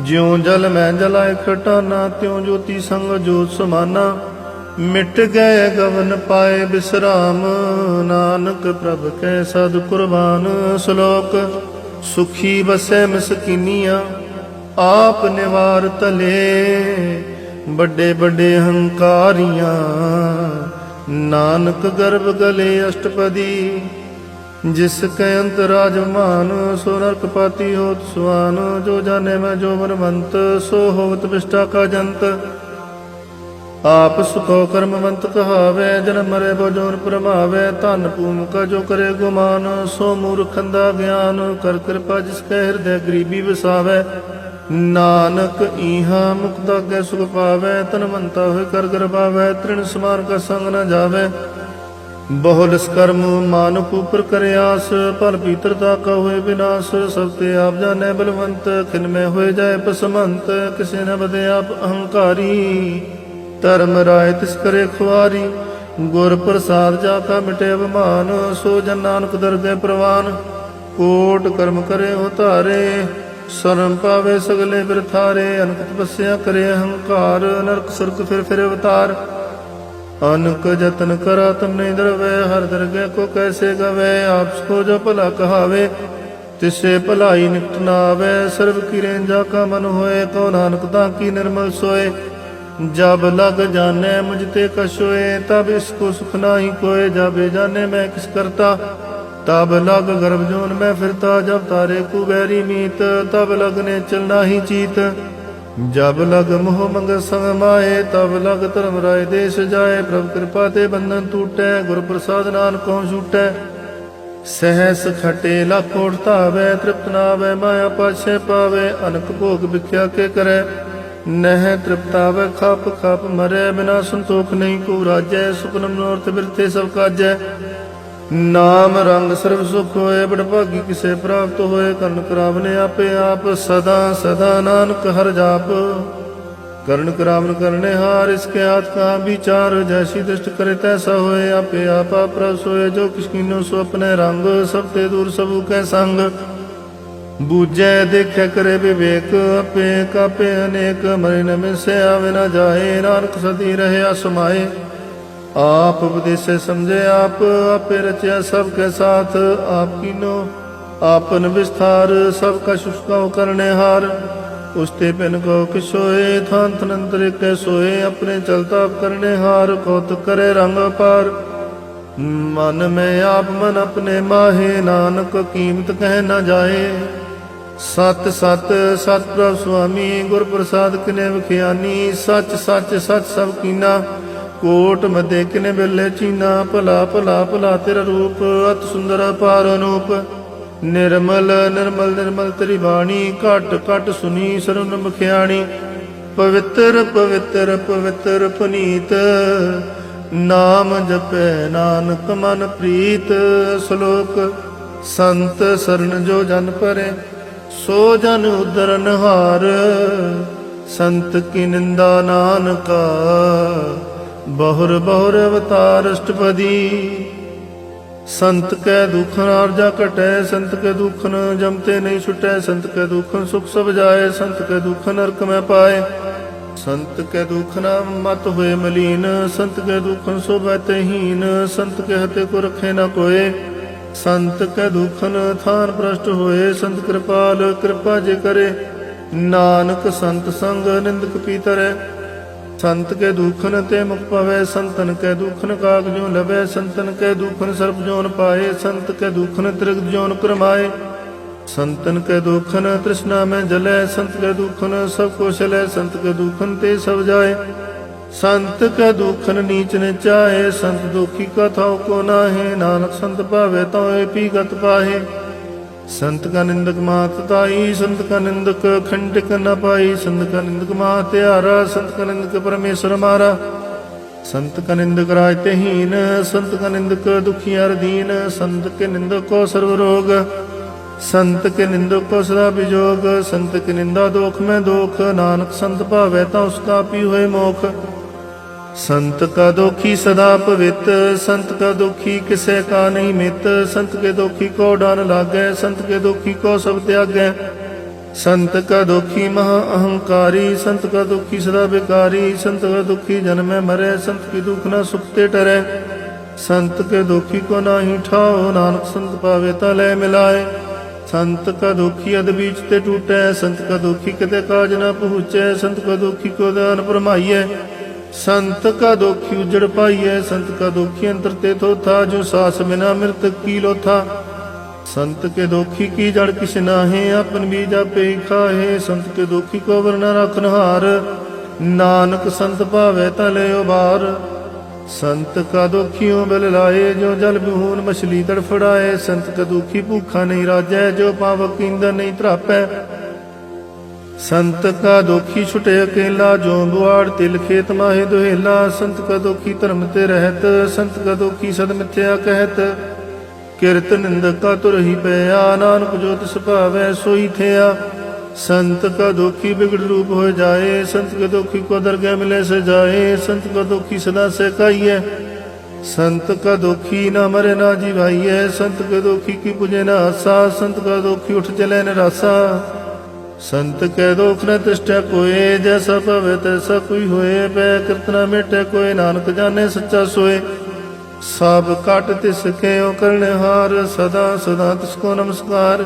ਜਿਉ ਜਲ ਮੈਂ ਜਲਾਇ ਖਟਾਨਾ, ਤਿਉ ਜੋਤੀ ਸੰਗ ਜੋਤ ਸਮਾਨਾ। ਮਿਟ ਗਏ ਗਵਨ ਪਾਏ ਬਿਸਰਾਮ, ਨਾਨਕ ਪ੍ਰਭ ਕੈ ਸਦ ਕੁਰਬਾਨ। ਸ਼ਲੋਕ ਸੁਖੀ ਬਸੈ ਮਸਕੀਨੀਆਂ, ਆਪ ਨਿਵਾਰ ਤਲੇ। ਵੱਡੇ ਵੱਡੇ ਹੰਕਾਰੀਆਂ, ਨਾਨਕ ਗਰਭ ਗਲੇ ਅਸ਼ਟਪਦੀ। ਜਿਸ ਕੈ ਅੰਤਰਾਜ ਮਾਨ, ਸੋ ਨਰਕ ਪਾਤੀ ਹੋਤ ਸੁਆਨ। ਜੋ ਜਾਣੇ ਮੈਂ ਜੋ ਮਨਵੰਤ, ਸੋ ਹੋਵਤ ਵਿਸ਼ਟਾ ਕਾ ਜੰਤ। ਆਪ ਸੁਖੋ ਕਰਮਵੰਤ ਕਹਾਵੇ, ਜਨਮ ਮਰੇ ਬੋ ਜੋਨ ਪਰਮਾਵੇ। ਧਨ ਭੂਮਿਕਾ ਜੋ ਕਰੇ ਗੁਮਾਨ, ਸੋ ਮੂਰਖੰਦਾ ਗਿਆਨ। ਕਰ ਕਿਰਪਾ ਜਿਸ ਕੈ ਹਿਰਦੈ ਗਰੀਬੀ ਵਸਾਵੇ, ਨਾਨਕ ਈਹਾ ਮੁਕਤਾ ਕੈ ਸੁਖ ਪਾਵੇ। ਤਨਵੰਤਾ ਹੋਇ ਕਰ ਗਰਬਾਵੇ, ਤ੍ਰਿਣ ਸਮਾਰ ਕਾ ਸੰਗ ਨ ਜਾਵੇ। ਬਹੁਲਸ ਕਰਮ ਮਾਨੁਖ ਉਪਰ ਕਰਿਆਸ, ਭਲ ਪੀਤਰਤਾ ਕਾ ਹੋਏ ਵਿਨਾਸ਼। ਸਭ ਤੇ ਆਪ ਜਾਣੈ ਬਲਵੰਤ, ਖਿਨ ਮੈਂ ਹੋਏ ਜਾਏ ਪਸਮੰਤ। ਕਿਸੇ ਨ ਬਦੇ ਆਪ ਅਹੰਕਾਰੀ, ਧਰਮ ਰਾਏ ਤਿਸ ਕਰੇ ਖੁਆਰੀ। ਗੁਰ ਪ੍ਰਸਾਦ ਜਾ ਕਾ ਮਿਟੇ ਅਭਿਮਾਨ, ਸੋ ਜਨ ਨਾਨਕ ਦਰਗਹਿ ਪ੍ਰਵਾਨ। ਕੋਟ ਕਰਮ ਕਰੇ ਹੋ ਧਾਰੇ, ਸ਼ਰਮ ਪਾਵੇ ਸਗਲੇ ਬਿਰਥਾਰੇ। ਅਨਕ ਤਪੱਸਿਆ ਕਰੇ ਅਹੰਕਾਰ, ਨਰਕ ਸੁਰਗ ਫਿਰ ਅਵਤਾਰ। ਅਨਕ ਜਤਨ ਕਰਾ ਤੁਮ ਨਹੀਂ ਦਰਵੇ, ਹਰ ਦਰਗਹਿ ਕੋ ਕੈਸੇ ਗਵੇ। ਆਪ ਸੋ ਜੋ ਭਲਾ ਕਹਾਵੇ, ਤਿਸੇ ਭਲਾਈ ਨਿਕਟ ਨਾ ਆਵੇ। ਸਰਬ ਕੀ ਰੇਂਜਾ ਕਾ ਮਨ ਹੋਏ, ਕਉ ਨਾਨਕ ਤਾਂ ਕੀ ਨਿਰਮਲ ਸੋਏ। जब लग जाने मुझते कशोए, तब इसको सुख नाही कोय। जब जाने मैं किस करता, तब लग गर्भ जोन में फिरता। जब तारे कुबैरी मीत, तब लगने चलना ही चीत। जब लग मोह मंग संग माए, तब लग धर्म राय देश जाए। प्रभु कृपा ते बंधन टूटे, गुरु प्रसाद नानकों छूटे। सहस खटे लख उठतावे, तृप्त नावे माया पाछे पावे। अनक भोग भिख्या के करे, नह तृप्तावे खप खप मरे। बिना संतोख नहीं को राजै, सुखन मनोरथ बिरथे सब काजै। नाम रंग सर्व सुख होए, बड़भागी किसे प्राप्त होए। कर्ण करावने आपे आप, सदा सदा नानक हर जाप। कर्ण करावन करने हार, इसके हाथ का विचार। जैसी दृष्ट करे तैसा होए, आपे आपा प्रस होए। जो किसकीनो सो अपने रंग, सब ते दूर सबू कै संग। बूझे देखे करे विवेक, अपे कापे अनेक। मरे न मिसे आवे न जाए, नानक सदी रहे असमाए। आप उपदेश समझे आप, आपे रचया सबके साथ। आप कीनो आपन विस्तार, सबका शुष्काओ करने हार। उसते पिन को किसोए, थान थनंतर के सोए। अपने चलता करने हार, कौतुक करे रंग पार। मन में आप मन अपने माहे, नानक कीमत कह न जाए। सत सत सत प्रभ स्वामी, गुर प्रसाद किने विखियानी। सच सच सच सब कीना, कोट मध्य किने बेले चीना। भला भला भला तेरा रूप, अत सुंदर अपार अनूप। निर्मल निर्मल निर्मल तेरी बाणी, घट घट सुनी सरन मखियाणी। पवित्र पवित्र पवित्र पुनीत, नाम जपै नानक मन प्रीत। श्लोक संत शरण जो जन परे, सो जन उद्धरन हार। संत की निंदा नानका, बहुर बहुर अवतार अष्टपदी। संत कै दुखन आरजा कटै, संत के दुखन जमते नहीं छुटै। संत के दुखन सुख सब जाए, संत के दुखन नरक में पाए। संत के दुखन मत हुए मलीन, संत के दुखन शोभते हीन। संत के हते को रखे न कोय, संत के दुखन थान भ्रष्ट होए। संत कृपाल कृपा जे करे, नानक संत संग निंदक पीतरै। संत के दुखन ते मुख पवै, संतन के दुखन काग जो लभै। संतन के दुखन सर्प जोन पाए, संत के दुखन त्रिगद जोन करमाए। संतन के दुखन तृष्णा में जलै, संत के दुखन सब को चलै। संत के दुखन ते सब जाए, संत के दुखन नीच निचाए। संत दुखी कथाओ को नाहे, नानक संत पावे तो पी गत पाहे। संत का निंदक मात ताई, संत का निंदक खंडिक न पाई। संत का निंदक मात्यारा, संत का निंदक परमेश्वर मारा। संत का निंदक राजते हीन, संत का निंदक दुखियार दीन। संत के निंदक को सर्व रोग, संत के निंदक को सदा विजोग। संत की निंदा दोख में दोख, नानक संत पावे तो उसका पी हुए मोख। संत का दुखी सदा पवित, संत का दुखी किसे का नहीं मित। संत के दुखी को डान लागै, संत के दुखी को सब त्यागै। संत का दुखी महा अहंकारी, संत का दुखी सदा बेकारी। संत का दुखी जन्म में मरे, संत की दुख न सुखते टरै। संत के दुखी को नाही ठाओ, नानक संत पावे तले मिलाए। संत का दुखी अध बीच ते टूटै, संत का दुखी किते काज न पहुँचै। संत का दुखी को दान फरमाइए, संत का दुखी उजड़ पाइए। संत का दुखी अंतर ते थोथा, जो सास बिना मृतक की लोथा। संत के दुखी की जड़ किस नाहे, अपन बीज आपे खाहे। संत के दुखी को वरना रखन हार, नानक संत पावे तले उबार। संत का दुखियों बल लाए, जो जल बिहून मछली तड़फड़ाए। संत का दुखी भूखा नहीं राजै, जो पावक ईंधन नहीं त्रापै। संत का दुखी छुटे अकेला, जो बुआड़ तिल खेत माहे दुहेला। संत का दुखी धर्म ते रहत, संत का दुखी सद मिथ्या कहत। किरत निंदक का तुर ही पया, नानक जो तिस भावै सोई थिया। संत का दुखी बिगड़ रूप हो जाए, संत के दुखी को दरगाह मिले से जाए। संत का दुखी सदा से काइए, संत का दुखी न मरे ना जीवाइए। संत के दुखी की पुजे न आसा, संत का दुखी उठ चले निराशा। संत के दुख न तिष्ठै कोय, जैसा पवे तैसा कोई होए। बै कीर्तना मेटे कोय, नानक जाने सच्चा सोए। सब काट तिसके करने हार, सदा सदा तिसको नमस्कार।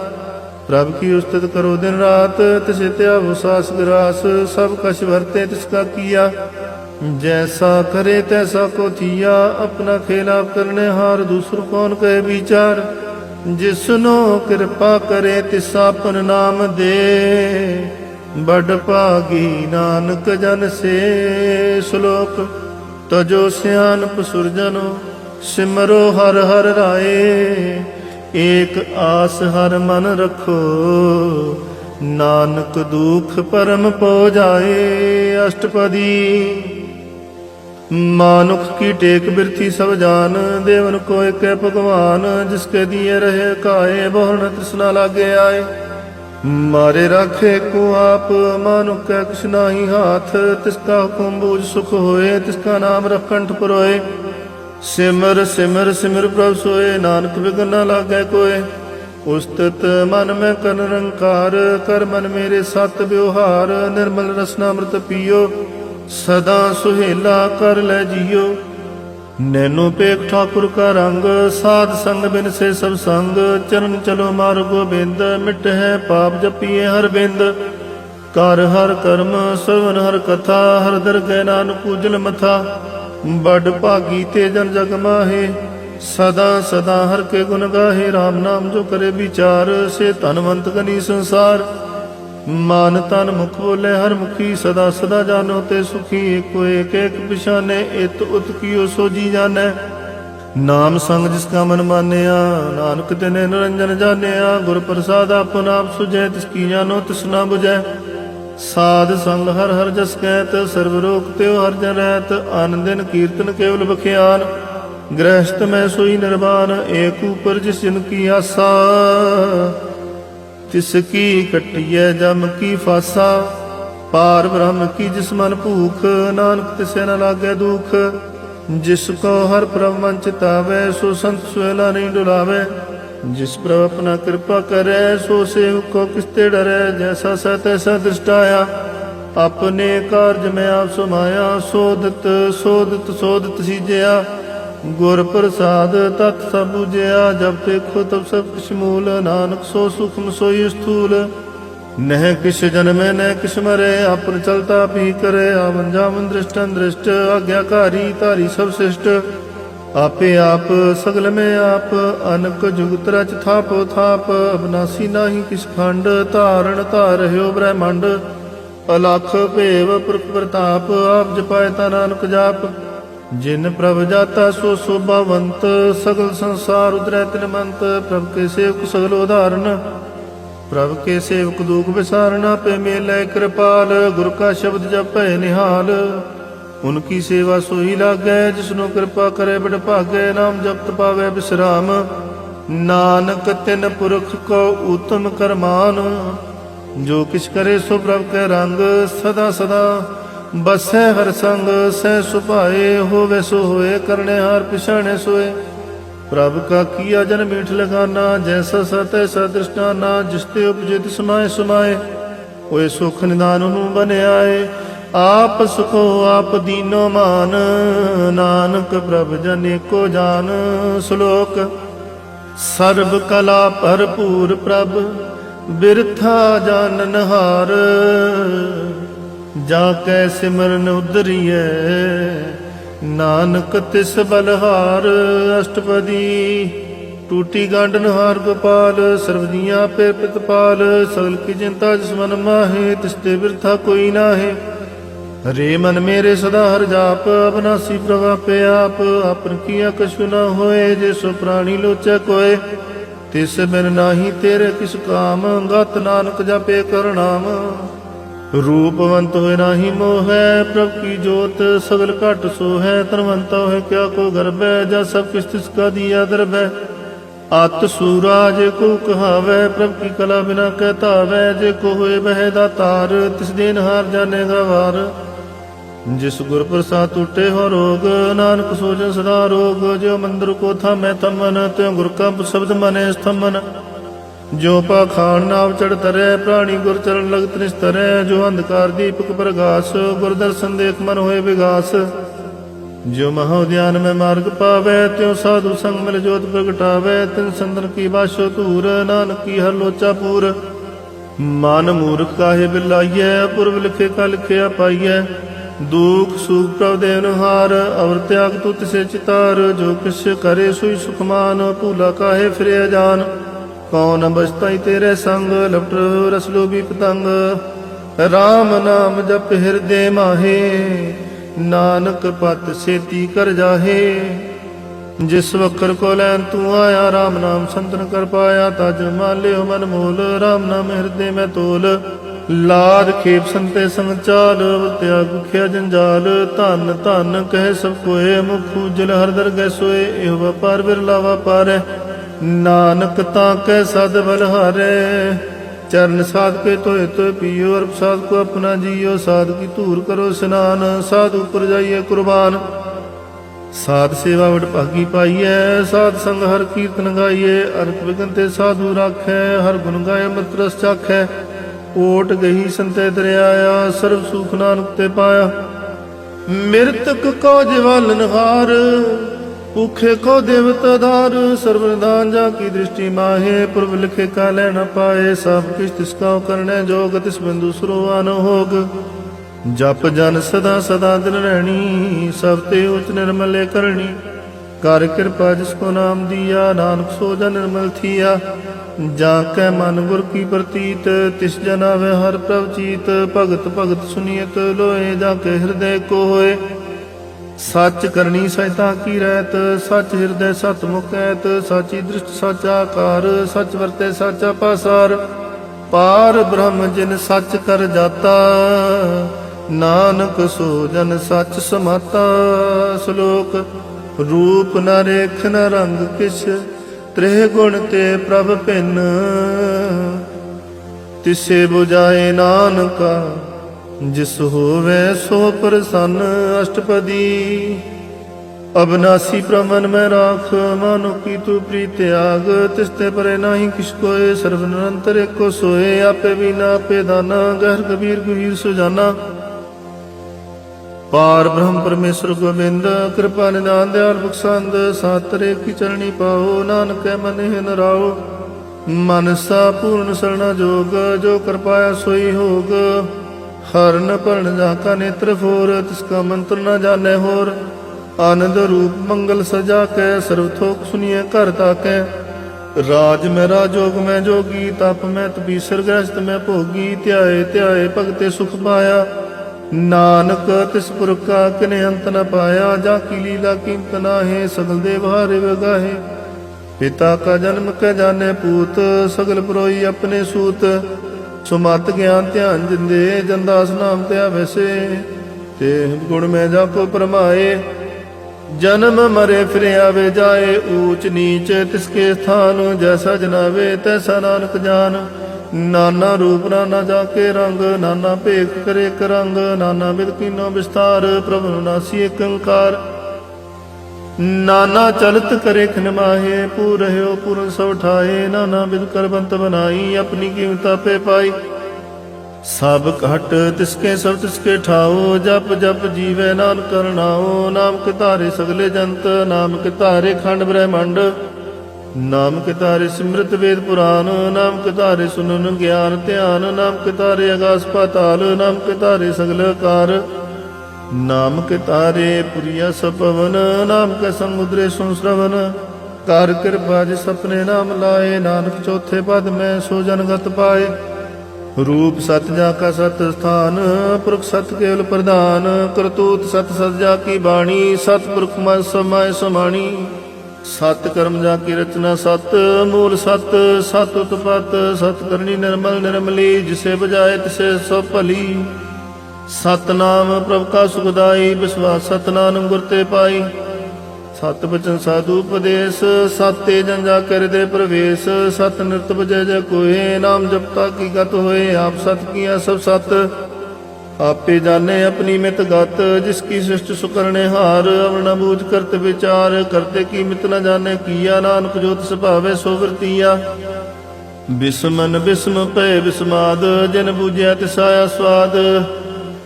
प्रभु की उस्तत करो दिन रात, तिसे त्यागो सास ग्रास। सब कछ भरते तिसका किया, जैसा करे तैसा को थिया। अपना खेला करने हार, दूसर कौन कहे विचार। जिसनो कृपा करे तिसापन नाम दे, बड़ भागी नानक जन से। श्लोक तजो सियानप सुरजनो, सिमरो हर हर राए। एक आस हर मन रखो, नानक दुख परम पो जाए। अष्टपदी मानुख की टेक बिरथी सब जान, देवन को एक भगवान। जिसके दिए रहे काए, बहु न तृष्णा लागे आए। मारे राखे को आप मानु कै कुछ नाही हाथ। तिसका हुकुम बूझ सुख होए, तिसका नाम रखंठ पुरोए। सिमर सिमर सिमर प्रभ सोए, नानक बिघ्न न लागै कोय। उस्तित मन में कर निरंकार, कर मन मेरे सत व्यवहार। निर्मल रसनामृत पियो, सदा सुहेला कर लै जियो। नैनो पेख ठाकुर का रंग, साध संग बिन से सब संग। चरण चलो मार्ग गोबिंद, मिट है पाप जपिए हर बिंद। कर हर कर्म श्रवण हर कथा, हर दरगह नानक पूजन मथा। बड़ भागी ते जन जग माहे, सदा सदा हर के गुण गाहे। राम नाम जो करे विचार, से धनवंत गनी संसार। मान तन मुख बोले हर मुखी, सदा सदा जानो ते सुखी। एको एक एक पिछाने, इत उत कियो सोजी जाने। नाम संग जिसका मन मानिया, नानक तिने निरंजन जानिया। गुर प्रसाद आपन आप सुझै, तिसकी जानो तिस ना बुझै। साध संग हर हर जस कहत, सर्व रोग त्यो हर जन रहत। आनंद दिन कीर्तन केवल बखियान, गृहस्थ में सोई निर्वाण। एक ऊपर जिस जिन की आसा, तिसकी कटिय जम की फासा। पार ब्रह्म की जिस मन भूख, नानक तिसे न लागे दुख। जिसको हर प्रभ मन चितावे, सो संत सुहेला नहीं डुलावे। जिस प्रभ अपना कृपा करे, सो सेवक को किसते डरे। जैसा स तैसा दृष्टाया, अपने कार्य में आप समाया। शोधत शोधत शोधत सीजया, गुर प्रसाद तत् सब बुझया। जब देखो तब सब किछ मूल, नानक सो सूक्ष्म सोई स्थूल। नह किस जन्मे न किस मरे, अपन चलता भी करे। आवन जावन दृष्टन दृष्ट, आज्ञाकारी तारी सब श्रेष्ठ। आपे आप सगल में आप, अनक जुगत रच थापो थाप। अविनाशी नाही किस खंड, धारण धार रह्यो ब्रह्मंड। अलख भेव पुरख प्रताप, आप जपाए ता नानक जाप। जिन प्रभ जाता सो शोभावंत, सगल संसार उदरै तिन मंत। प्रभ के सेवक सगल उदाहरण, प्रभ के सेवक दुख विसारना। पे मेलै कृपाल, गुरु का शब्द जप है निहाल। उनकी सेवा सोई लागै, जिसनो कृपा करे बड़ भागै। नाम जपत पावै विश्राम, नानक तिन पुरख को उत्तम करमान। जो किछ करे सो प्रभ के रंग, सदा सदा बसै हर संग। सह सुभाए होवे सो होए, करने हार पिछाने सोए। प्रभ का किया जन मीठ लगाना, जैसा सा तैसा दृष्टाना। जिसते उपजे तिस समाए समाए, ओए सुख निदान हूँ बने आए। आप सुखो आप दीनो मान, नानक प्रभ जन को जान। श्लोक सर्व कला भरपूर प्रभ, बिरथा जानन हार। जाकै सिमरन उदरियै, नानक तिस बलहार। अष्टपदी टूटी गांडन हार गोपाल, सर्वदियाँ पे पितपाल। सगल की चिंता जिस मन माहे, तिसते बिरथा कोई नाहे। हरे मन मेरे सदा हर जाप, अविनाशी प्रभा पे आप। आपन किया कछु न होए, जे सो प्राणी लोचै कोय। तिस बिन नाही तेरे किस काम, गत नानक जापे कर नाम। रूपवंत होए नाही मोह है, प्रभ की जोत सगल घट सो है। तनवंता है क्या को गर्भ है, जा सब किस तिसका दिया दरब है। अत सूराज को कहावै, प्रभ की कला बिना कहता वै। जे को होए बह दातार, तिस दिन हार जानेगा वार। जिस गुर प्रसाद टूटे हो रोग, नानक सोजन सदा रोग। जो मंदिर को था मैं थमन, त्यों गुर का शब्द मने स्थमन। जो पाखान नाव चढ़ तरै, प्राणी गुर चरण लगत निस्तरै। जो अंधकार दीपक प्रगास, गुर दर्शन देख मन होए विगास। जो महोद्यान में मार्ग पावै, त्यों साधु संग मिल जोत प्रगटावै। तिन संदन की बाशो तूर, नानक की हर लोचा पूर। मन मूर्ख काहे बिलाइयै, पूर्व लिखे का लिखिया पाइयै। दुख सुख प्रभ देन हार, अवर त्याग तु तिसे चितार। जो किस करे सोई सुखमान, भूला काहे फिरे जान। कौन बचता तेरे संग, लपट रस लोभी पतंग। राम नाम जप हृदय माहे, नानक पत सेती कर जाहे। जिस वखर को लैन तू आया, राम नाम संतन कर पाया। तज मान लियो मन मोल, राम नाम हृदय में तोल। लाद खेप संते संग चाल, त्याग मुखिया जंजाल। धन धन कहे सब कोय, मुख उजल हर दरगह सोए। एह व्यापार बिरला व्यापार, नानक ताकै सद बलहारै। चरण साध के धोए तो पियो और प्रसाद को अपना जियो। साध की धूर करो स्नान, साध ऊपर जाइए कुर्बान। साध सेवा वड भागी पाइए, साध संग हर कीर्तन गाइए। अर्थ विघन ते साधु राखै, हर गुण गाय मत रस चाखै। ओट गही संते दरियाया, सर्व सुख नानक ते पाया। मृतक को जिवालन हार, भूखे को देवत धार। सर्वदान जा की दृष्टि माहे, पूर्व लिखे का न पाए। सब किस तिसका करने जोग, तिस बिंदु सुरवान होग। जप जन सदा सदा दिन रहनी, सब ते उच निर्मले करनी। कर कृपा जिसको नाम दिया, नानक सो जन निर्मल थिया। जाकै मन गुर की प्रतीत, तिस जन आवे हर प्रभ चीत। भगत भगत सुनियत लोए, जाके हृदय को होए। सच करनी सहिता की रहत, सच हृदय सत मुकैत। साची दृष्ट साचा कार, सच वरते साचा पासार। पार ब्रह्म जिन सच कर जाता, नानक सो जन सच समाता। श्लोक रूप न रेख न रंग किछ, त्रिह गुण ते प्रभ भिन्न। तिसे बुझाए नानका, जिस होवे सो प्रसन्न। अष्टपदी अबनासी प्रमन में राख, मानो की तू प्रीत त्याग। तिसते परे नाही किस कोय, सर्व निरंतर एको सोए। आपे बिना आपे दाना, गहर कबीर कबीर सुजाना। पार ब्रह्म परमेश्वर गोबिंद, कृपा निदान दयाल बख्शंद। सातरे की चरणी पाओ, नानक मन हिन राओ। मनसा पूर्ण शरणा जोग, जो कर पाया सोई होग। हर न पर्ण जाका नेत्र फोर, तिसका मंत्र न जाने होर। आनंद रूप मंगल सजा के, सर्व थोक सुनिए कर ताके। राज में राजोग में जोगी, तप में तपीसर गृहस्थ में भोगी। त्याए त्याए भगते सुख पाया, नानक तिस पुरख का किने अंत न पाया। जाकी लीला कीमत नाहे, सगल देव हारे गाहे। पिता का जन्म के जाने पूत, सगल पुरोई अपने सूत। सुमत ज्ञान ध्यान जिंदे, जनदास नाम त्या वैसे। ते गुण में जाको परमाए, जन्म मरे फिर आवे जाए। ऊंच नीच तिसके स्थान, जैसा जनावे तैसा नानक जान। नाना रूप नाना जाके रंग, नाना भेख करे एक रंग। नाना विद कीनो विस्तार, प्रभु नासी एक अंकार। नाना चलत करे खिन माहे, पूर रह्यो पूर्ण सब ठाए। नाना विद कर बंत बनाई, अपनी कीमता पे पाई। सब घट तिसके सब तिसके ठाओ, जप जप जीवे नानक करनाओ। नाम के तारे सगले जंत, नाम के तारे खंड ब्रह्मंड। नाम के तारे सिमृत वेद पुराण, नाम के तारे सुनन ज्ञान ध्यान। नाम के तारे आकाश पाताल, नाम के तारे सगल कार। नाम के तारे पुरिया सपवन, नाम के समुद्रे सुन श्रवण। कर कृपा जिस अपने नाम लाए, नानक चौथे पद में सो जनगत पाए। रूप सत जाका सत स्थान, पुरख सत केवल प्रधान। करतूत सत सत जाकी बाणी, सतपुरख मन समाय समाणी। सत कर्म जाकी रचना सत, मूल सत। सत उत्पत सत करनी निर्मल निर्मली। जिसे बजाए तिसे सब भली। सतनाम प्रभ का सुखदाई, विश्वास सतनाम गुर ते पाई। सत बचन साधु उपदेश, सत्य जन जा कर दे प्रवेश। सत नृत बजय जय कोहे, नाम जपता की गत होए। आप सत किया सब सत, आपे जाने अपनी मित गत। जिसकी सृष्टि सुकरने हार, अवर्ण बूझ करत विचार। करते की मित न जाने किया, नानक जोत स्वभावे सो वृतिया। बिस्मन बिस्म पे बिस्माद, जिन बूझिया तिसाया स्वाद।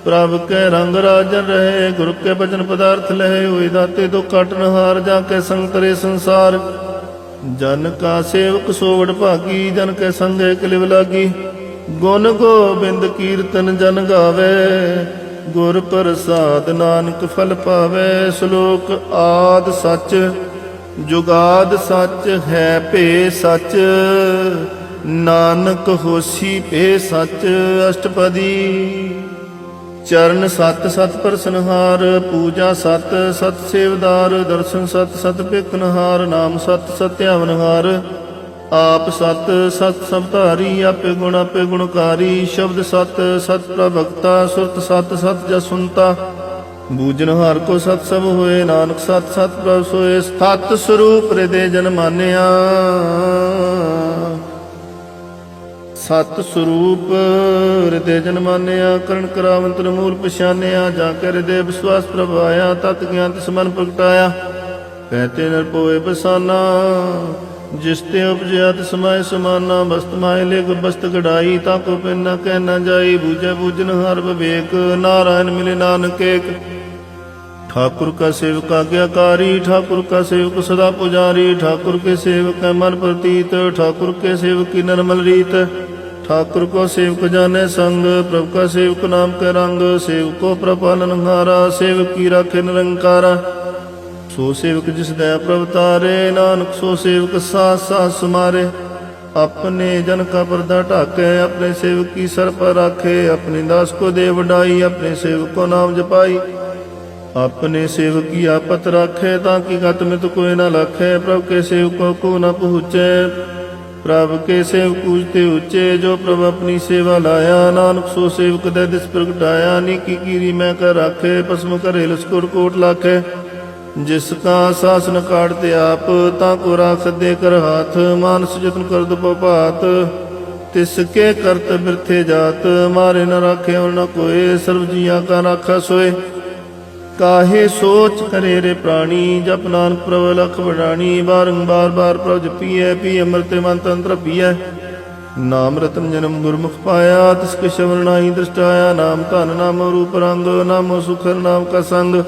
प्रभ के रंग राजन रहे, गुरु के भजन पदार्थ लहे। हुए दाते दो काटन हार, जाके संग तरे संसार। जन का सेवक सोवड़ भागी, जन के संगे कलिव लागी। गुण गोबिंद कीर्तन जन गावे, गुर प्रसाद नानक फल पावे। श्लोक आद सच जुगाद सच, है पे सच। नानक होसी पे सच। अष्टपदी चरण सत सत प्रसनहार। पूजा सत सत सेवदार। दर्शन सत सत भिखनहार। नाम सत सत्यावनहार। आप सत सत सबधारी, आपे गुणकारी। शब्द सत सत प्रभक्ता, सुरत सत सत जसुनता। बूझनहार को सत सब होए, नानक सत सत प्रभ सोए। सत स्वरूप हृदय जन मानिया, ਸਤ ਸਰੂਪ ਹਿਰਦੇ ਜਨ ਮਾਨਿਆ, ਕਰਨ ਕਰਾਵੰਤ ਮੂਲ ਪਛਾਨਿਆ। ਜਾਂ ਕੇ ਹਿਰਦੇ ਵਿਸ਼ਵਾਸ ਪ੍ਰਭ ਆਇਆ, ਤਤ ਗਿਆਨ ਤਿਸ ਮਨ ਪ੍ਰਗਟਾਇਆ। ਕਹਿਤੇ ਨਰ ਪੋਏ ਬਸਾਨਾ, ਜਿਸ ਤੇ ਉਪਜਿਆ ਤਿਸ ਮਾਇ ਸਮਾਨਾ। ਬਸਤ ਮਾਇ ਲਿਗ ਬਸਤ ਗੜਾਈ, ਤਾ ਕੋ ਪਿਨ ਨ ਕਹਿ ਨ ਜਾਈ। ਬੂਝੈ ਬੂਝਨ ਹਰ ਵਿਵੇਕ, ਨਾਰਾਇਣ ਮਿਲੇ ਨਾਨਕ ਏਕ। ठाकुर का सेवक आज्ञाकारी, ठाकुर का सेवक सदा पुजारी। ठाकुर के सेवक है मन प्रतीत, ठाकुर के सेवक की निर्मल रीत। ठाकुर को सेवक जाने संग, प्रभु का सेवक नाम के रंग। सेवक को प्रपालन हारा, सेवक की राखे निरंकारा। सो सेवक जिस दया प्रभ तारे, नानक सो सेवक सास सास सुमारे। अपने जन का पर्दा ढाके, अपने सेवक की सर पर राखे। अपने दास को दे वडाई, अपने सेवक को नाम जपाई। अपने सेवक की आपत राखे, ताकि गत में तो कोई न लखे। प्रभु के सेवकों को न पहुँचे, प्रभु के सेवक पूजते ऊंचे। जो प्रभु अपनी सेवा लाया, नानक सो सेवक दे दिस प्रगटाया। नीकी कीरी मैं कर राखे, भस्म करे लस्कुर कोट लाखे। जिसका शासन काटते आप, ताको राख दे कर हाथ। मानस जतन कर दो पात, तिसके करत बिरथे जात। मारे न राखे और न कोय, सर्व जिया का राखा सोए। काहे सोच करे रे प्राणी, जप नानक प्रभ लख बड़ानी। बारंबार बार प्रभ जपिए, पी अमृत मन तंत्र पिए। नाम रतन जन्म गुरमुख पाया, तिसके श्रवण नाहि दृष्टाया। नाम धन नाम रूप रंग, नामो सुखर नाम का संग।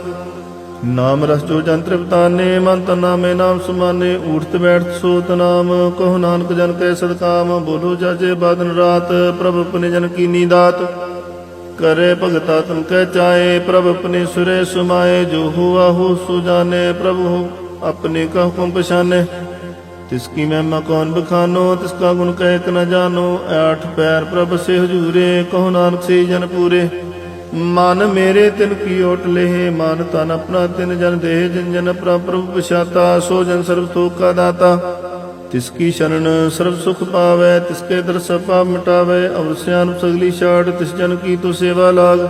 नाम रस जो जन तृप्ताने, मन तन नामे नाम सुमाने। उठत बैठत सोत नाम, कहो नानक जन कै सदकाम। बोलो जाजे बादन रात, प्रभ अपने जन की नीदात। करे भगता तुम कह चाहे, प्रभु अपने सुरे सुमाए। जो हुआ हो सो जाने, प्रभु अपने का हुक्म पछाने। तिसकी महिमा कौन बखानो, तिसका गुण कह न जानो। आठ पैर प्रभु से हजूरे, कहो नानक से जन पूरे। मन मेरे तिन की ओट ले, मान तन अपना तिन जन दे। जिन जन अपना प्रभु पछाता, सो जन सर्व सुख का दाता। तिसकी शरण सर्व सुख पावै, तिसके दर्श पाप मिटावै। अवर स्यान सगली छाड़, तिस जन की तू सेवा लाग।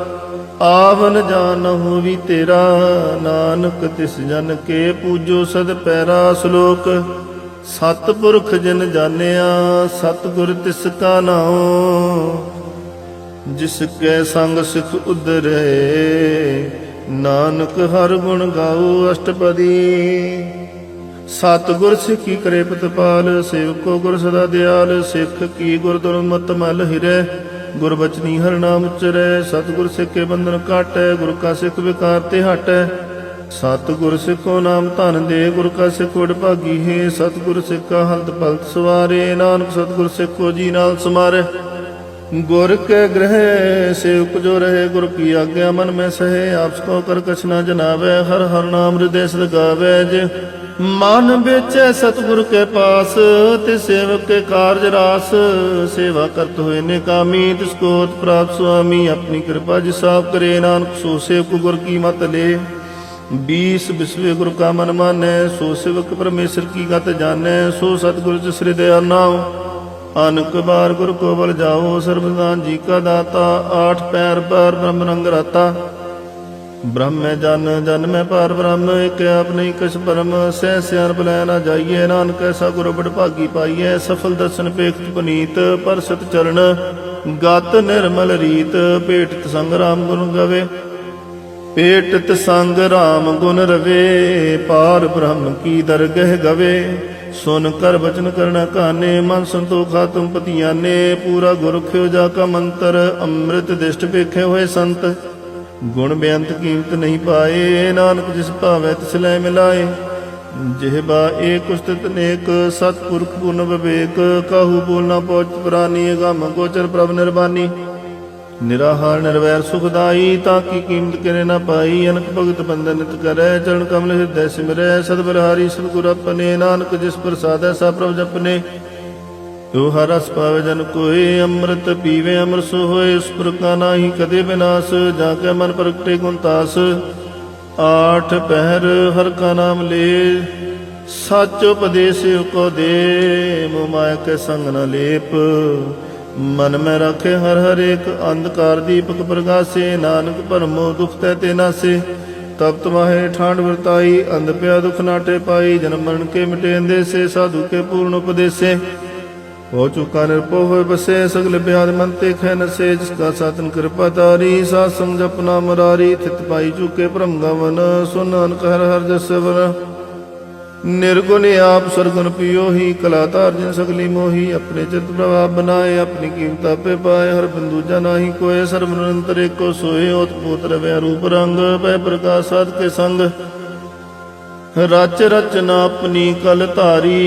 आवन जान होवी तेरा, नानक तिस जन के पूजो सद पैरा। श्लोक सतपुरख जिन जानिया, सतगुर तिसका नाओ। जिसके संग सिख उदरे, नानक हर गुण गाओ। अष्टपदी सतगुर सिखी करे प्रतिपाल, सेवको गुर सदा दयाल। सिख की गुर दुर्मत मल हिरै, गुर बचनी हर नाम उच्चरै। सतगुर सिख के बंधन काटै, गुर का सिख विकार ते हटै। सतगुर सिखो नाम धन दे, गुर का सिख वड भागी है। सतगुर सिख का हलत पलत सवारे, नानक सतगुर सिखो जी नाल समारे। गुर के ग्रह सेवक जो रहे, गुर की आज्ञा मन में सहे। आपस को कर कछ न जनावै, हर हर नाम हृदय सद गावै। जे मन बेचै सतगुर के पास, ते सेवक के कार्य रास। सेवा करत हुए ने कामी, तिसको प्राप्त स्वामी। अपनी कृपा जिसाब करे, नानक सो सेवक गुर की मत ले। 20 विश्व गुरु का मन मानै, सो सेवक परमेश्वर की गत जानै। सो सतगुर जिस हृदय नाम, अनक बार गुरु को बल जाओ। सर्वदान जी का दाता, 8 पैर पर ब्रह्म रंग राता। ब्रह्म जन जन में पार ब्रह्म, एक आप नहीं कछ परम। सह सियान बुलै न जाइए, नानक ऐसा गुरु बड़ भागी पाइए। सफल दर्शन पेखत पुनीत, पर सत चरण गत निर्मल रीत। पेटत संग राम गुण गवे, पेटत संग राम गुण रवे। पार ब्रह्म की दरगह गवे, सुन कर वचन करना काने। मन संतोखा तुम पतियाने, पूरा गुरु ख्यो जा का मंत्र। अमृत दिष्ट पेखे हुए संत, गुण बेअंत कीमत नहीं पाए। नानक जिस भावै तिस लै मिलाए। जिहबा एक उस्तित नेक, सतपुरख पूर्ण विवेक। काहू बोलना पहुँच पुरानी, गम गोचर प्रभ निर्बानी। निराहार निर्वैर सुखदाई, ताकि कीमत करे न पाई। अनक भगत बंधन नित करै, चरण कमल हृदय सिमरै। सदबलहारी सतगुर अपने, नानक जिस प्रसाद ऐसा प्रभ जपने। तो हर रस पावे जन कोय, अमृत पीवे अमर सो होए। उस पुर का नाही कदे विनाश, जाके मन प्रगटे गुण तास। 8 पहर हर का नाम ले, सच उपदेश को दे। मोह माया के संग न लेप, मन में रखे हर हर एक। अंधकार दीपक प्रगासे, नानक भरमो दुख तैते नासे। तब तुम्हारे ठांड वर्ताई, अंध प्या दुख नाटे पाई। जन्म मरण के मिटे अंदेसे, साधु के पूर्ण उपदेसे। हो चुका निरपो होए बसे सगल ब्याद मन ते ख नसे जिसका सातन कृपा तारी सात संग जपना मुरारी थित पाई चुके परम गवन सो नानक हर हर जस वर निर्गुण आप सरगुण पियो ही कलातार जिन सगली मोही अपने चित प्रभाव बनाए अपनी कीमता पे पाए हर बिंदु जना ही कोय सर्व निरंतर एको सोए ओत पोत रवै रूप रंग पै प्रकाश साध के संग रच रचना अपनी कल धारी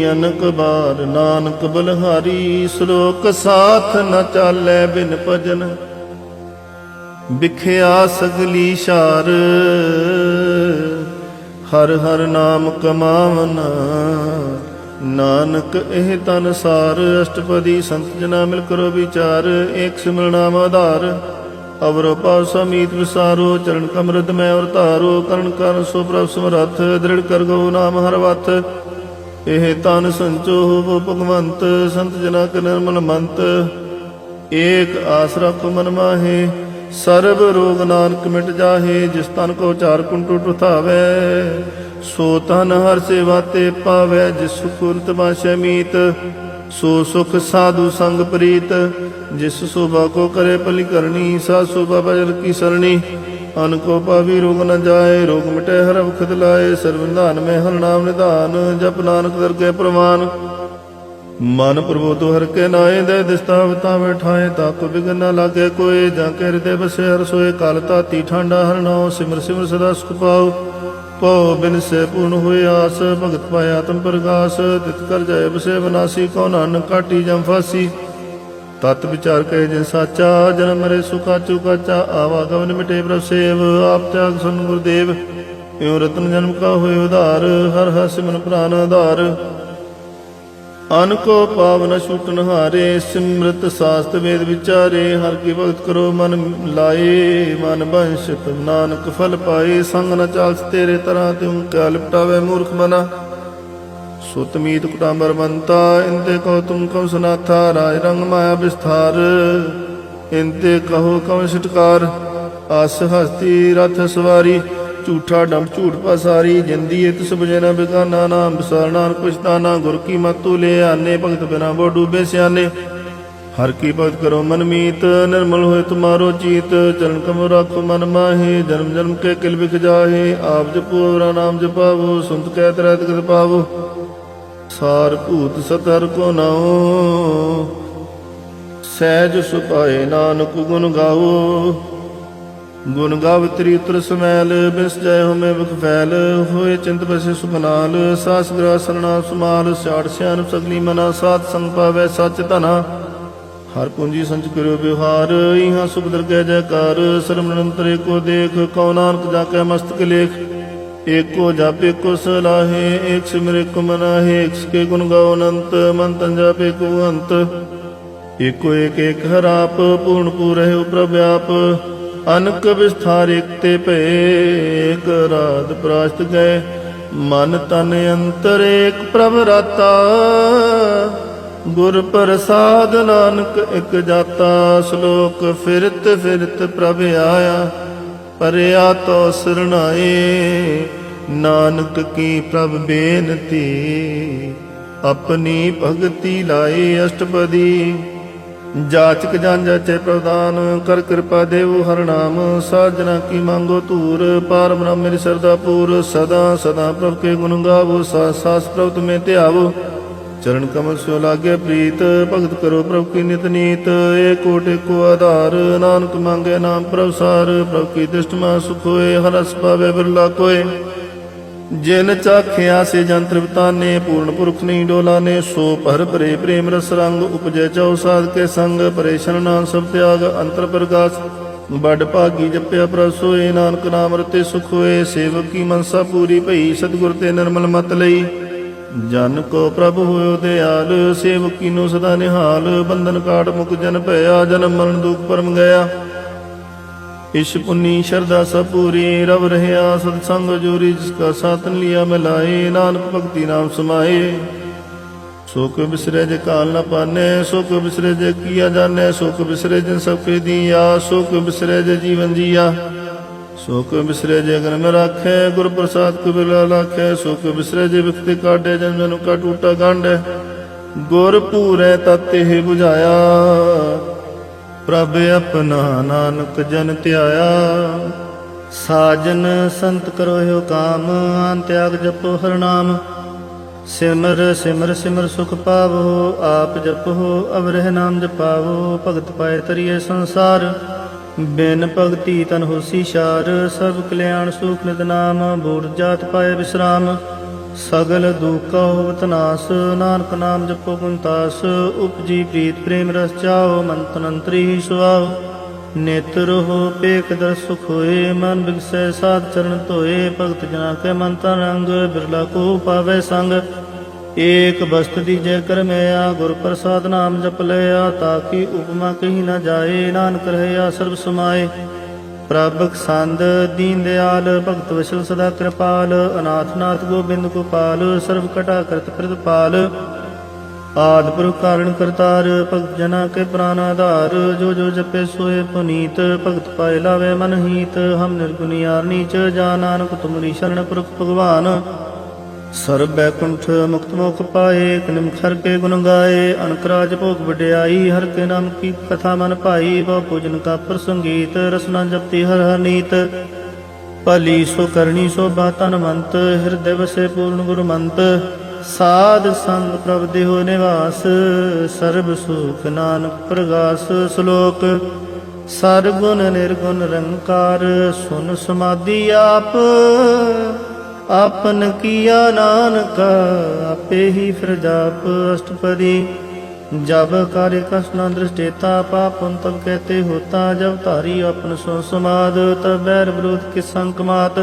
अनक बार नानक बलहारी श्लोक साथ न चालै बिन भजन बिख्या सगली शार हर हर नाम कमावना नानक एह तन सार अष्टपदी संत जना मिल करो विचार एक सिमर नाम आधार अवरो पाव समीत विसारो चरण कमृत में और तारो करण कर सो प्रभ समरथ दृढ़ कर गो नाम हर वथ एह तन संचो हो भगवंत संत जना के निर्मल मंत एक आस रख मन माहे सर्व रोग नानक मिट जाहे जिस तन को चार कुंटुट उठावे सो तन हर सेवा ते पावे जिस सुकुलत बाशे मीत सो सुख साधु संग प्रीत जिस शोभा को करे पली करनी सा शोभा बजर की सरणी अन को पावी रोग न जाए रोग मिटे हर वखत लाए सर्वधान में हर नाम निधान जप नानक दर के प्रमाण मन प्रभु तो हर के नाए दे दिस्ता बता बैठाए ताको बिगन न लागे कोय जाके हृदय बसे हर सोए काल ताती ठांडा हर नाओ सिमर सिमर सदा सुख पाओ पौ बिन से पूर्ण हुए आस भगत पाया तुम प्रकाश तित कर जाए बसे बनासी कौ नानक काटी जम फासी तत् विचार कहे जिन साचा जन्म मरे सुखा चुकाचा आवागमन मिटे प्रभ सेव आप त्याग सन गुरुदेव यो रत्न जन्म का हुए उधार हर हर सिमन प्राण आधार अन को पावन छूटन हारे सिमृत शास्त्र वेद विचारे हर की भगत करो मन लाए मन वंश तुम नानक फल पाए संग न चालस तेरे तरह तुम क्या लिपटावे मूर्ख मना सुतमीत कुटाम्बर बनता इनते कहो तुम कम सुनाथा राज रंग माया विस्तार इनते कहो कम सिटकार आस हस्ती रथ सवारी झूठा डंब झूठ पसारी जिंदी तिस बुझे न बिगाना नाम विसार नानक पछताना गुर की मतु ले आने भगत बिना वो डूबे स्याने हर की भगत करो मन मीत निर्मल होए तुम्हारो जीत चरण कम राखो मन माहे जन्म जन्म के किल बिख जाहे आप जपो नाम जपावो सुनत कहत रहत गत पावो सार भूत सतर को नाओ सहज सुपाए नानक गुण गाओ गुण गावत्री उतर समैल बिस जय होमे बिख फैल होए चिंत बसे सुख नाल सास ग्रा सरना सुमाल सियाड़ सियान सगली मना सात संग पावै सच धना हर पूंजी संच करो व्यवहार इहाँ सुख दर कै जयकार सर्व निरंतर एको देख कौ नानक जाकै मस्तक लेख एको जाप एको सलाहे एक सिमर एको मनाहे एक के गुण गाओ अनंत मन तन जाप एको अंत एको एक हराप पूर्ण पूर है प्रव्याप अनक विस्तार एक ते पे एक रात प्राश्त गए मन तन अंतर एक प्रभ राता गुर प्रसाद नानक एक जाता श्लोक फिरत फिरत प्रभ आया परया तो सरनाए नानक की प्रभ बेनती अपनी भगति लाए अष्टपदी जाचक जान जाचे प्रदान कर कृपा देव हर नाम साजना की मांगो तूर पार ब्रह्म मेरी सरदा पूर सदा सदा प्रभ के गुण गावो सास प्रभ तुम्हें त्यावो चरण कमल सो लागे प्रीत भगत करो प्रभ की नित नीत एक कोट एको आधार नानक मांगे नाम प्रभ सार प्रभ की दृष्टि में सुख होए हरस पावे बिरला कोय जिन चाख्या से जंत्र बताने पूर्ण पुरख नहीं डोलाने सो पर परे प्रेम रस रंग उपजे चौ साध के संग परेशन नाम सब त्याग अंतर प्रकाश बड़ भागी जप्या प्रभ सोए नानक नाम रते सुख होए सेवक की मनसा पूरी भई सतगुर ते निर्मल मत लई जन को प्रभु होयो दयाल सेवक की नो सदा निहाल बंधन काट मुक जन भया जन्म मरण दुख परम गया इस पुन्नी श्रद्धा सब पूरी रव रहा सत्संग जोरी जिसका साथन लिया मिलाए नानक भक्ति नाम समाये शोक बिसरे जे काल न पाने शोक बिसरे जे किया जाने शोक बिसरे जिन सबके दिया शोक बिसरे जे जीवन जिया शोक बिसरे जे घर में राखे गुरु प्रसाद को बिला लाखे शोक बिसरे जे व्यक्ति काटे जन जन का टूटा गांड ਗੁਰ ਪੂਰੈ ਤਤਿ ਬੁਝਾਇਆ, ਪ੍ਰਭ ਆਪਣਾ ਨਾਨਕ ਜਨ ਧਿਆਇਆ। ਸਾਜਨ ਸੰਤ ਕਰੋਹਿਓ ਕਾਮ, ਆਨ ਤਿਆਗ ਜਪੋ ਹਰਿ ਨਾਮ। ਸਿਮਰ ਸਿਮਰ ਸਿਮਰ ਸੁਖ ਪਾਵੋ, ਆਪ ਜਪੋ ਅਵਰਹਿ ਨਾਮ ਜਪਾਵੋ। ਭਗਤ ਪਾਏ ਤਰੀਏ ਸੰਸਾਰ, ਬਿਨ ਭਗਤੀ ਤਨ ਹੋਸੀ ਸ਼ਾਰ। ਸਰਬ ਕਲਿਆਣ ਸੁਖ ਨਿਤ ਨਾਮ, ਬੂੜ ਜਾਤ ਪਾਏ ਵਿਸਰਾਮ। ਸਗਲ ਦੁਖ ਕਾ ਹੋਵਤ ਨਾਸ, ਨਾਨਕ ਨਾਮ ਜਪੋ ਗੁਣਤਾਸ। ਉਪਜੀ ਪ੍ਰੀਤ ਪ੍ਰੇਮ ਰਸ ਚਾਓ, ਮੰਤਨ ਅੰਤਰੀ ਹੀ ਸੁਆਓ। ਨੇਤਰ ਹੋ ਪੇਖ ਦਰ ਸੁਖ ਹੋਏ, ਮਨ ਬਿਗਸੈ ਸਾਧ ਚਰਨ ਧੋਏ। ਭਗਤ ਜਨਾ ਕੇ ਮਨ ਤਨ ਰੰਗ, ਬਿਰਲਾ ਕੋ ਪਾਵੈ ਸੰਗ। ਏਕ ਬਸਤ ਦੀਜੈ ਕਰਮਿਆ, ਗੁਰ ਪ੍ਰਸਾਦ ਨਾਮ ਜਪ ਲਿਆ। ਤਾਕੀ ਉਪਮਾ ਕਹੀ ਨ ਜਾਏ, ਨਾਨਕ ਰਹਿਆ ਸਰਬ ਸਮਾਏ। ਪ੍ਰਭ ਸੰਦ ਦੀਨ ਦਿਆਲ, ਭਗਤ ਵਸ਼ਲ ਸਦਾ ਕਿਰਪਾਲ। ਅਨਾਥ ਨਾਥ ਗੋਬਿੰਦ ਗੋਪਾਲ, ਸਰਬ ਕਟਾ ਕਰਤ ਪ੍ਰਤਪਾਲ। ਆਦਿ ਪੁਰਖ ਕਾਰਣ ਕਰਤਾਰ, ਭਗਤ ਜਨਾ ਕੇ ਪ੍ਰਾਨ ਆਧਾਰ। ਜੋ ਜੋ ਜਪੇ ਸੋਏ ਪੁਨੀਤ, ਭਗਤ ਪਾਏ ਲਾਵੇ ਮਨ ਹੀਤ। ਹਮ ਨਿਰਗੁਣੀ ਆਰ ਨੀਚ, ਜਾ ਨਾਨਕ ਤੁਮਰੀ ਸ਼ਰਨ ਪੁਰਖ ਭਗਵਾਨ। ਸਰਬ ਬੈਕੁੰਠ ਮੁਕਤ ਮੋਖ ਪਾਏ, ਨਿਮਖ ਹਰ ਕੇ ਗੁਣ ਗਾਏ। ਅਨਕ ਰਾਜ ਭੋਗ ਵਡਿਆਈ, ਹਰ ਕੇ ਨਾਮ ਕੀ ਕਥਾ ਮਨ ਭਾਈ। ਬਹੁ ਪੂਜਨ ਕਾ ਪ੍ਰਸੰਗੀਤ, ਰਸਨਾ ਜਪਤੀ ਹਰ ਹਰ ਨੀਤ। ਭਲੀ ਸੋ ਕਰਨੀ ਸੋਭਾ ਤਨਵੰਤ, ਹਿਰਦੈ ਵਸੇ ਪੂਰਨ ਗੁਰਮੰਤ। ਸਾਧ ਸੰਗ ਪ੍ਰਭ ਦੇਹੁ ਨਿਵਾਸ, ਸਰਬ ਸੁਖ ਨਾਨਕ ਪ੍ਰਗਾਸ। ਸ਼ਲੋਕ ਸਰਗੁਣ ਨਿਰਗੁਣ ਨਿਰੰਕਾਰ, ਸੁਨ ਸਮਾਧੀ ਆਪ। ਆਪਨ ਕੀਆ ਨਾਨਕ, ਆਪੇ ਹੀ ਫਿਰ ਜਾਪ। ਅਸ਼ਟਪਦੀ ਜਬ ਕਾਰਿ ਕਸ ਨ ਦ੍ਰਿਸ਼ਟੇਤਾ, ਪਾਪੁਨ ਤਬ ਕਹਤੇ ਹੋਤਾ। ਜਬ ਧਾਰੀ ਆਪਨ ਸੋ ਸਮਾਦ, ਤਬ बैर विरोध किस संकमात।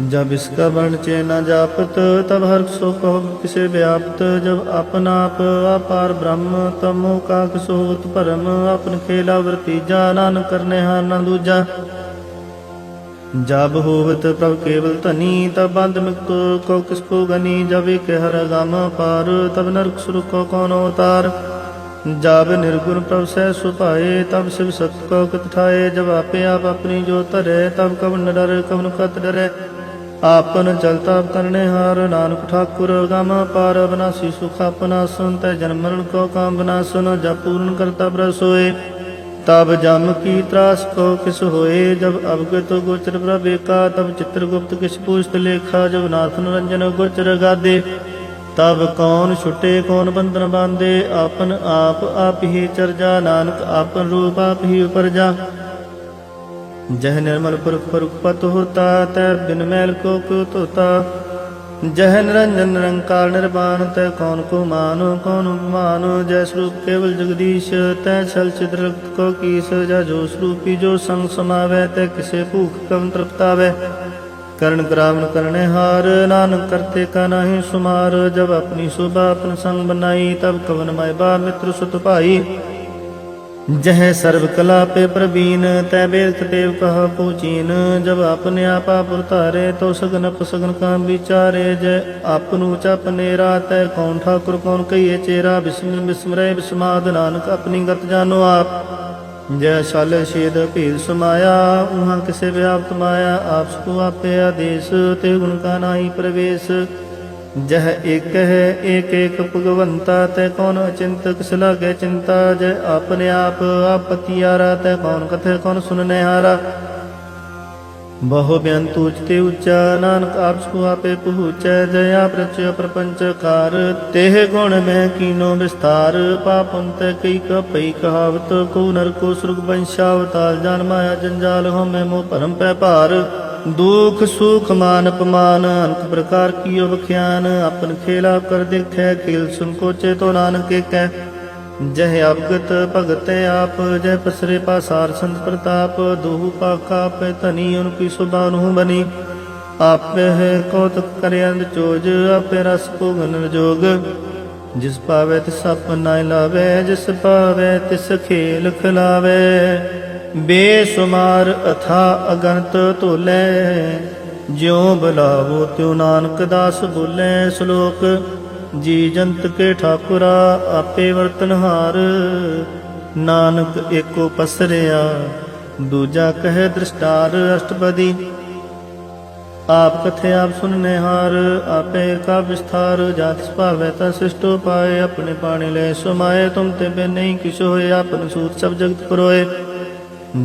जब इसका वर्ण चे न जापत, तब हर सो कहो किसे व्याप्त। जब अपन आप अपार ब्रह्म, तब मोह का किसो होत परम। अपन खेला वरतीजा, नानक करने हार न दूजा। जब होवत प्रभ केवल धनी, तब बंद मुक्त को किसको गनी। जब एक हर गम पार, तब नरक सुर को कौन अवतार। जब निर्गुण प्रभ सह सुभाए, तब शिव सत्य को कित ठाए। जब आपे आप अपनी जो तरे, तब कवन न डरे कवन कत डरे। आपन चलता करने हार, नानक ठाकुर गम पार। अविनाशी सुख अपना सुन, तै जन्म मरण को काम विनाशन। जब पूर्ण करता ब्रस होए, तब जम की त्रास को किस होए। जब अवगत गोचर प्रभ एका, तब चित्रगुप्त किस पूछत लेखा। जब नाथ निरंजन गोचर गादे, तब कौन छुटे कौन बंधन बांधे। आपन आप ही चरजा, नानक आपन रूप आप ही उपरजा। जह निर्मल पुरख पुरख पत होता, तै बिन मैल को धोता। जह निरंजन निरंकार निर्वाण, तै कौन को मान कौन उपमान। जय स्वरूप केवल जगदीश, तै छल छिद्र को कीस। जा जो स्वरूपी जो संग समावै, तै किसे भूख कवन तृप्तावै। करण ग्रावन करने हार, नानक करते का नाही सुमार। जब अपनी शोभा अपन संग बनाई, तब कवन माय बा मित्र सुत भाई। जह सर्व कला पे प्रवीण, तै वेद देव कहा पूचीन। जब अपने आप उतारे, तो सगन अपसगन का विचारे। जय आपनु चपनेरा, तै कौन ठाकुर कौन कहिए चेरा। बिस्म बिस्मरे बिस्माद, नानक अपनी गत जानो आप। जय शाल छेद भील समाया, उहाँ किसे व्याप्त माया। आप सु आपे आदेश, ते गुण का नाई प्रवेश। जह एक है एक एक भगवंता, तै कौन अचिंत किस लागे चिंता। जय अपने आप आपतियारा, तै कौन कथे कौन सुनने हारा। बहु बेअंत ऊंचते ऊंचा, नानक आप सु आपे पहुँचै। जय आप रचय प्रपंच कार, तेह गुण में कीनो विस्तार। पापंत कई कपई कहावत, को नर को सुर्ग वंशावतार। जान माया जंजाल हो मैं मोह परम पै पार। दुख सुख मान अपमान, अनक प्रकार की बख्यान। अपन खेला कर देखे, खेल सुन कोचे तो नानक के कह। जह अवगत भगत आप, जय पसरे पासार संत प्रताप। दोहु पाखा पे धनी, उनकी सुबानु बनी। आप है कौतक करे अंध चोज, आपे रस भोगन जोग। जिस पावे तिस अपना लावे, जिस पावे तिस खेल खिलावे। बेसुमार अथा अगणत धोले, ज्यों बुलावो त्यों नानक दास बोले। श्लोक जी जंत के ठाकुरा, आपे वर्तनहार। नानक एको पसरिया, दूजा कहे दृष्टार। अष्टपदी आप कथे आप सुनने हार, आपे का विस्तार, जात भावै ता सृष्टो पाए, अपने पाणी ले समाये, तुम ते बिन नहीं किसो होए, आपन सूत सब जगत परोए।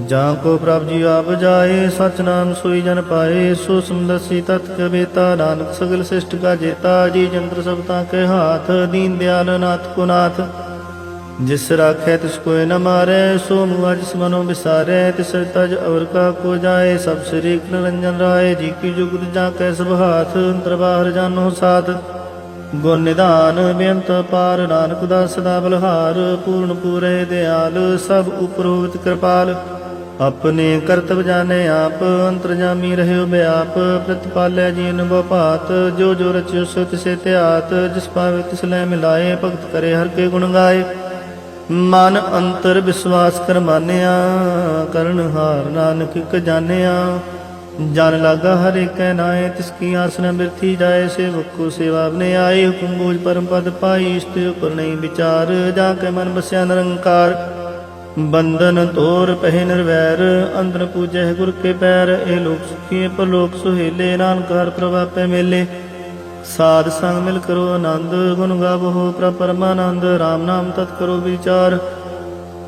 जहाँ को प्रभ जी आप जाए, सच नाम सोई जन पाए, सो समदसी तत् कबेता, नानक सगल सृष्ट का जेता, जी जंत्र सबता के हाथ, दीन दयाल नाथ को नाथ। जिस राखै तिस कोय न मारै, सो मुआ जिस मनो बिसारै, तिस तज अवर का को जाए, सब शरीक निरंजन राय, जी की जुगत जाकै सब हाथ, अंतर बाहर जानो साथ। गुण निधान बेअंत पार, नानक दास सदा बलहार, पूर्ण पूरे दयाल, सब उपर होवित कृपाल। अपने करतब जाने आप, अंतरजामी रहे व्याप, प्रतिपालै जीन बो भात, जो जो रचियो सो तिसे त्यात, जिस पावे तिस लै मिलाए, भगत करे हर के गुण गाए। मन अंतर विश्वास कर मानिया, करण हार नानक इक जानिया। जान लागा हर एक नाए, तिसकी आस न बिरथी जाए, सेवक को सेवा बने आए, हुकुम बूझ परम पद पाई, इसते उपर नहीं विचार, जाके मन बस्या निरंकार। बंधन तोर पहे निर्वैर, अंदर पूजै गुर के पैर, ए लोक सुखी परलोक सुहेले, नानक हर प्रभापै मेले। साध संग मिल करो आनंद, गुण गावो प्रभ परमानंद, राम नाम तत् करो विचार।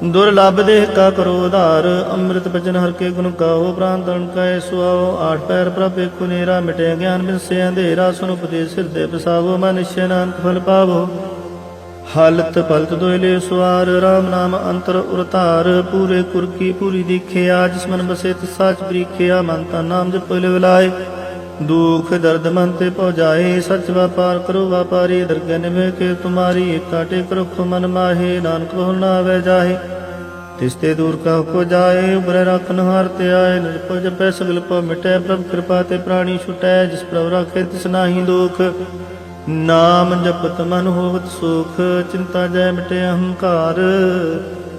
दुर्लभ देह का करो उधार, अमृत बचन हर के गुण गाओ, प्राण तरण कहे सुआओ। आठ पैर प्रभ एक नेरा, मिटे ज्ञान बिन से अंधेरा, सुन उपदेश हृदय बसावो, मनुष्य नानक फल पावो। हलत पलत दोयले सुआर, राम नाम अंतर उरतार, पूरे कुर की पूरी दीखिया, जिस मन बसे तिस साच प्रीखिया, मनता नाम जप विलाए। दुख दर्द मन ते पहुँचाए, सच व्यापार करो व्यापारी, दरगह निभे के तुम्हारी, काटे करो खो मन माहे, नानक बहु न आवे जाहे। तिसते दूर कहो को जाए, उबरे राखन हार ते आए, निरपो जपै सगल पो मिटै, प्रभ कृपा ते प्राणी छुटै, जिस प्रभ राखे तिस नाहि दुख। नाम जपत मन होवत सुख, चिंता जय मिटे अहंकार,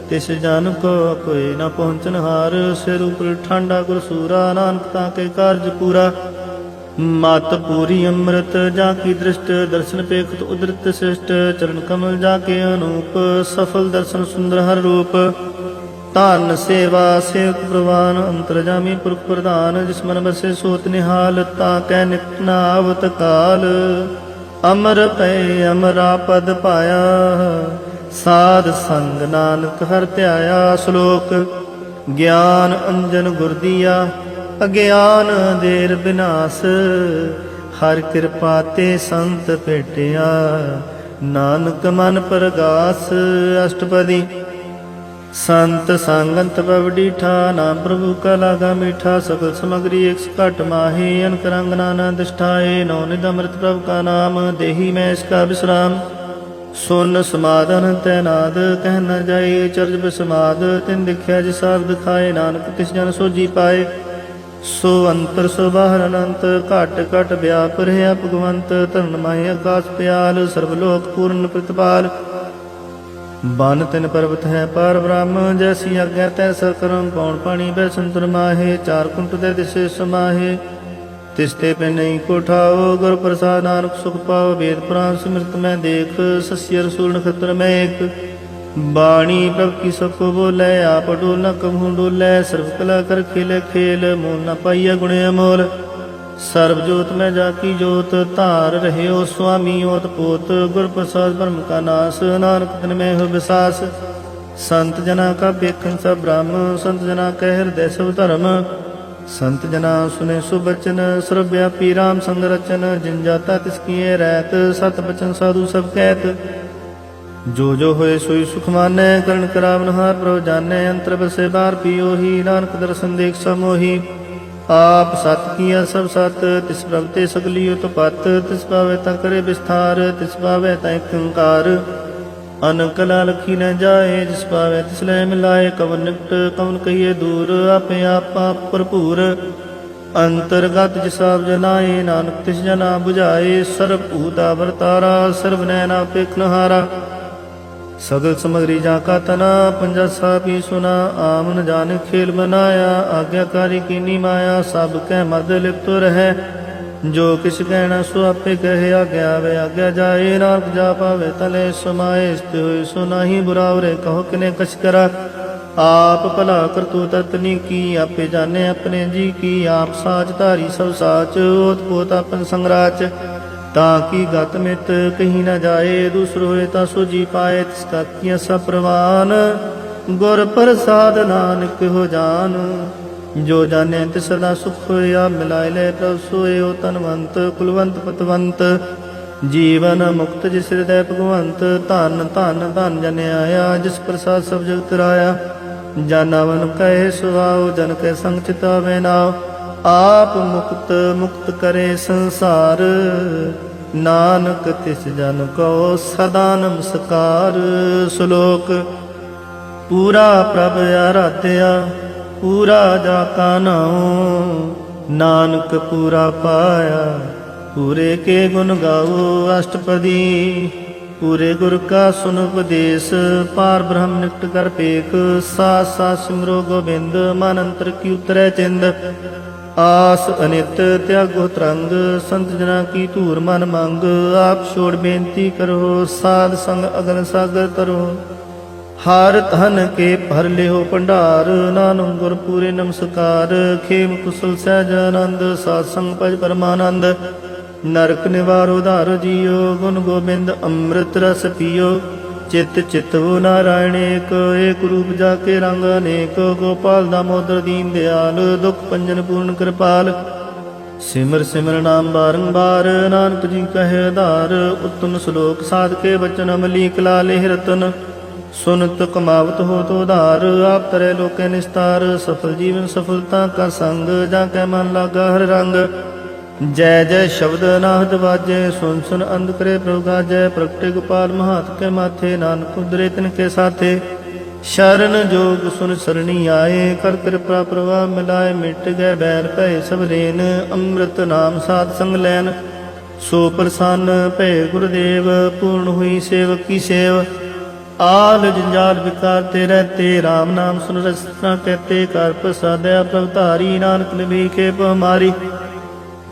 तिस जन को कोई न पहुँचन हार, सिर उपर ठांडा गुर सूरा, नानक ताके कारज पूरा। मत पूरी अमृत जाकी दृष्ट, दर्शन पेखत उदृत श्रेष्ठ, चरण कमल जाके अनूप, सफल दर्शन सुंदर हर रूप। धन सेवा सेवक प्रवान, अंतरजामी पुरख प्रधान, जिस मन बसे सोत निहाल, ताकै निकट न आवत काल। अमर पै अमरा पद पाया, साध संग नानक हर त्याया। श्लोक ज्ञान अंजन गुर दिया, अज्ञान देर विनाश, हर कृपा ते संत भेटिया, नानक मन परगास। अष्टपदी संत संगंत पव डीठा, नाम प्रभु का लागा मीठा, सकल समग्री एक घट माहे, अनक रंग नाना दिष्ठाए, नौ निध अमृत प्रभु का नाम, देही में इसका विश्राम। सुन समाधन तैनाद, कह न जाए चर्ज बिसमाद, तिन दिख्या जिसाब दिखाए, नानक तिस जन सोजी पाए। सो अंतर सो बाहर अनंत, घट घट व्याप रहा भगवंत, धरन माहे आकाश प्याल, सर्वलोक पूर्ण प्रतिपाल। बन तिन पर्वत है पार ब्रह्म, जैसी आज्ञा तैसा करम, पौन पानी बह संतर माहे, चार कुंट दे दिसे समाहे। तिसते पे नहीं कोठाओ, गुर प्रसाद नानक सुख पाओ, वेद पुराण सिमृत में देख, सस्य रसूल नक्षत्र में एक। बाणी प्रभ की सबको बोले, आप डोल न कभू डोलै, सर्व कला कर खेले खेल, मोल न पाइया गुणे अमोल। सर्व जोत में जाकी जोत, धार रहे हो स्वामी ओत पोत, गुर प्रसाद ब्रह्म का नाश, नानक दिन में हो विसास। संत जना का बेखन सब ब्रह्म, संत जना कह हृदय सब धर्म, संत जना सुने सुबचन, सर्व व्यापी राम संग रचन, जिन जाता तिसकी रैत, सत बचन साधु सब कहत। जो जो होए सोई सुख मानै, करण करावन हार प्रभ जानै, अंतर बसे बार पियो ही, नानक दर्शन देख समोही। आप सत किया सब सत, तिस प्रभ ते सगली उत्पत, तिस पावे ता करे विस्तार, तिस पावे ता कंकार। अनकला लखी न जाए, जिस पावे तिस लै मिलाए, कवन निकट कवन कहिए दूर, आपे आप भरपूर। अंतर्गत जिसाब जनाए, नानक तिस जना बुझाए, सर्व भूत अवरतारा, सर्व नैना पेखनहारा। सगल समग्री जाका तना, पंजासा भी सुना, आम न जाने खेल बनाया, आज्ञाकारी कीनी माया, सब कह मद लिप्त रहे। जो किस कहना सो आपे कहे, आज्ञा वे आज्ञा जाए, नानक जा पावे तले समाए, स्थित हुई सो नाही बुरावरे, कहो किने कछ करा। आप भला करतु ततनी की, आपे जाने अपने जी की। आप साच धारी सब साच, ओत पोत अपन संगराच। ताकि गत मित कहीं न जाए, दूसरो होए ता सो जी पाए। तिसका किया सब प्रवान, गुर प्रसाद नानक हो जान। जो जाने तिस सदा सुख होया, मिलाए ले प्रभ सोए। हो तनवंत कुलवंत पतवंत, जीवन मुक्त जिस हृदय भगवंत। धन धन धन जन आया, जिस प्रसाद सब जगत राया। जानावन कहे सुभाव, जन के संग चितावे नाव। आप मुक्त मुक्त करे संसार, नानक तिस जन को सदा नमस्कार। श्लोक पूरा प्रभ आराध्या, पूरा जाका नाओ। नानक पूरा पाया, पूरे के गुण गाओ। अष्टपदी पूरे गुर का सुन उपदेश, पार ब्रह्म निकट कर पेख। सास सास सिमरो गोबिंद, मन अंतर की उतरै चिंद। आस अनित त्यागो तरंग, संत जना की धूर मन मंग। आप छोड़ बेनती करो, साध संग अगन सागर तरो। हार धन के भर लिहो भंडार, नानक गुर पूरे नमस्कार। खेम कुशल सहज आनंद, साध संग भज परमानंद। नरक निवारो धार जियो, गुण गोबिंद अमृत रस पियो। चित चितवो नारायण एक रूप जाके रंग अनेक। गोपाल दामोदर दीन दयाल, दुख पंजन पूर्ण कृपाल। सिमर सिमर नाम बारंबार, नानक जी कहे आधार। उत्तम श्लोक साध के वचन अमलीक लाले रतन। सुनत कमावत हो तो उधार, आप तरह लोके निस्तार। सफल जीवन सफलता का संग, जाके मन लागा हर रंग। जय जय शब्द नाहद बाजे, सुन सुन अंध करे प्रभु गाजै। प्रगटे गोपाल महात के माथे, नानक उदरे तिनके साथे। शरण जोग सुन सरणी आए, कर कृपा प्रभा मिलाए। मिट गए बैर भय सब रेन, अमृत नाम साध संग लैन। सो प्रसन्न भय गुरुदेव, पूर्ण हुई सेवक की सेव। आल जंजाल विकारते रहते, राम नाम सुन रसना कहते। कर प्रसादया प्रभ धारी, नानक निभी खेप हमारी।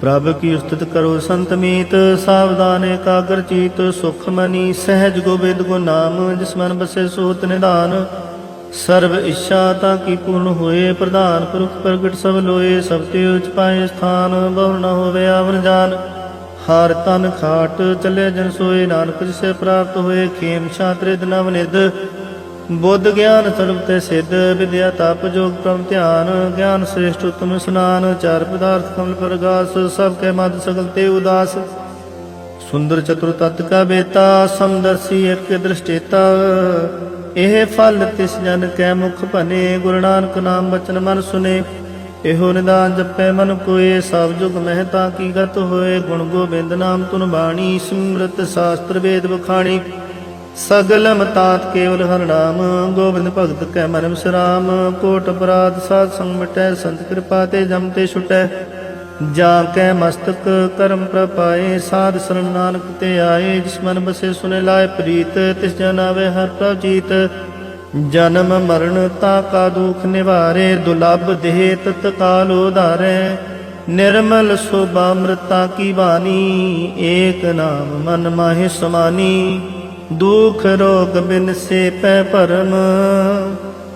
प्रभ की स्तुत करो संत मीत, सावधान एकाग्र चीत। सुख मनी सहज गोबिंद गो नाम, जिस मन बसे सोत निधान। सर्व इच्छा ताकि पूर्ण होए, प्रधान पुरुष प्रगट सब लोए। सब ते उच पाए स्थान, बहु न होवे आवन जान। हार तन खाट चले जन सोए, नानक जिसे प्राप्त होए। खेम छात्र नवनिध, बुद्ध ज्ञान सर्वते सिद्ध। विद्या तप जोग परम ध्यान, ज्ञान श्रेष्ठ उत्तम स्नान। चार पदार्थ कमल प्रगास, सबके मद सकल ते उदास। सुंदर चतुर तत् का बेता, समदर्शी एक दृष्टेता। एह फल तिस जन कै मुख भने, गुरु नानक नाम बचन मन सुने। एहो निदान जपै मन कोय, सब जुग महता की गत होए। गुण गोबिंद नाम तुन बाणी, सिमरत शास्त्र वेद बखाणी। सगल मतात केवल हर नाम, गोबिंद भगत कै मन विश्राम। कोट अपराध साध संग मिटै, संत कृपा ते जम ते छुटै। जाकै मस्तक करम प्रपाए, साध शरण नानक ते आए। जिस मन बसे सुने लाए प्रीत, तिस जन आवे हर प्रभ जीत। जन्म मरण ताका दुख निवारे, दुलभ देह तत्काल उधारै। निर्मल शोभा अमृता की वाणी, एक नाम मन माहि समानी। दुख रोग बिन से पै परम,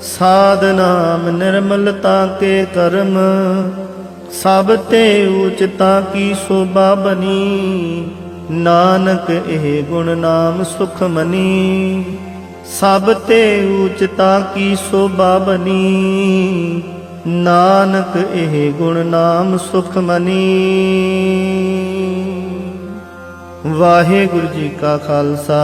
साध नाम निर्मलता के कर्म। सब ते ऊचता की शोभा बनी, नानक एह गुण नाम सुख मनी। सब ते ऊचता की शोभा बनी, नानक एह गुण नाम सुख मनी। वाहिगुरु जी का खालसा,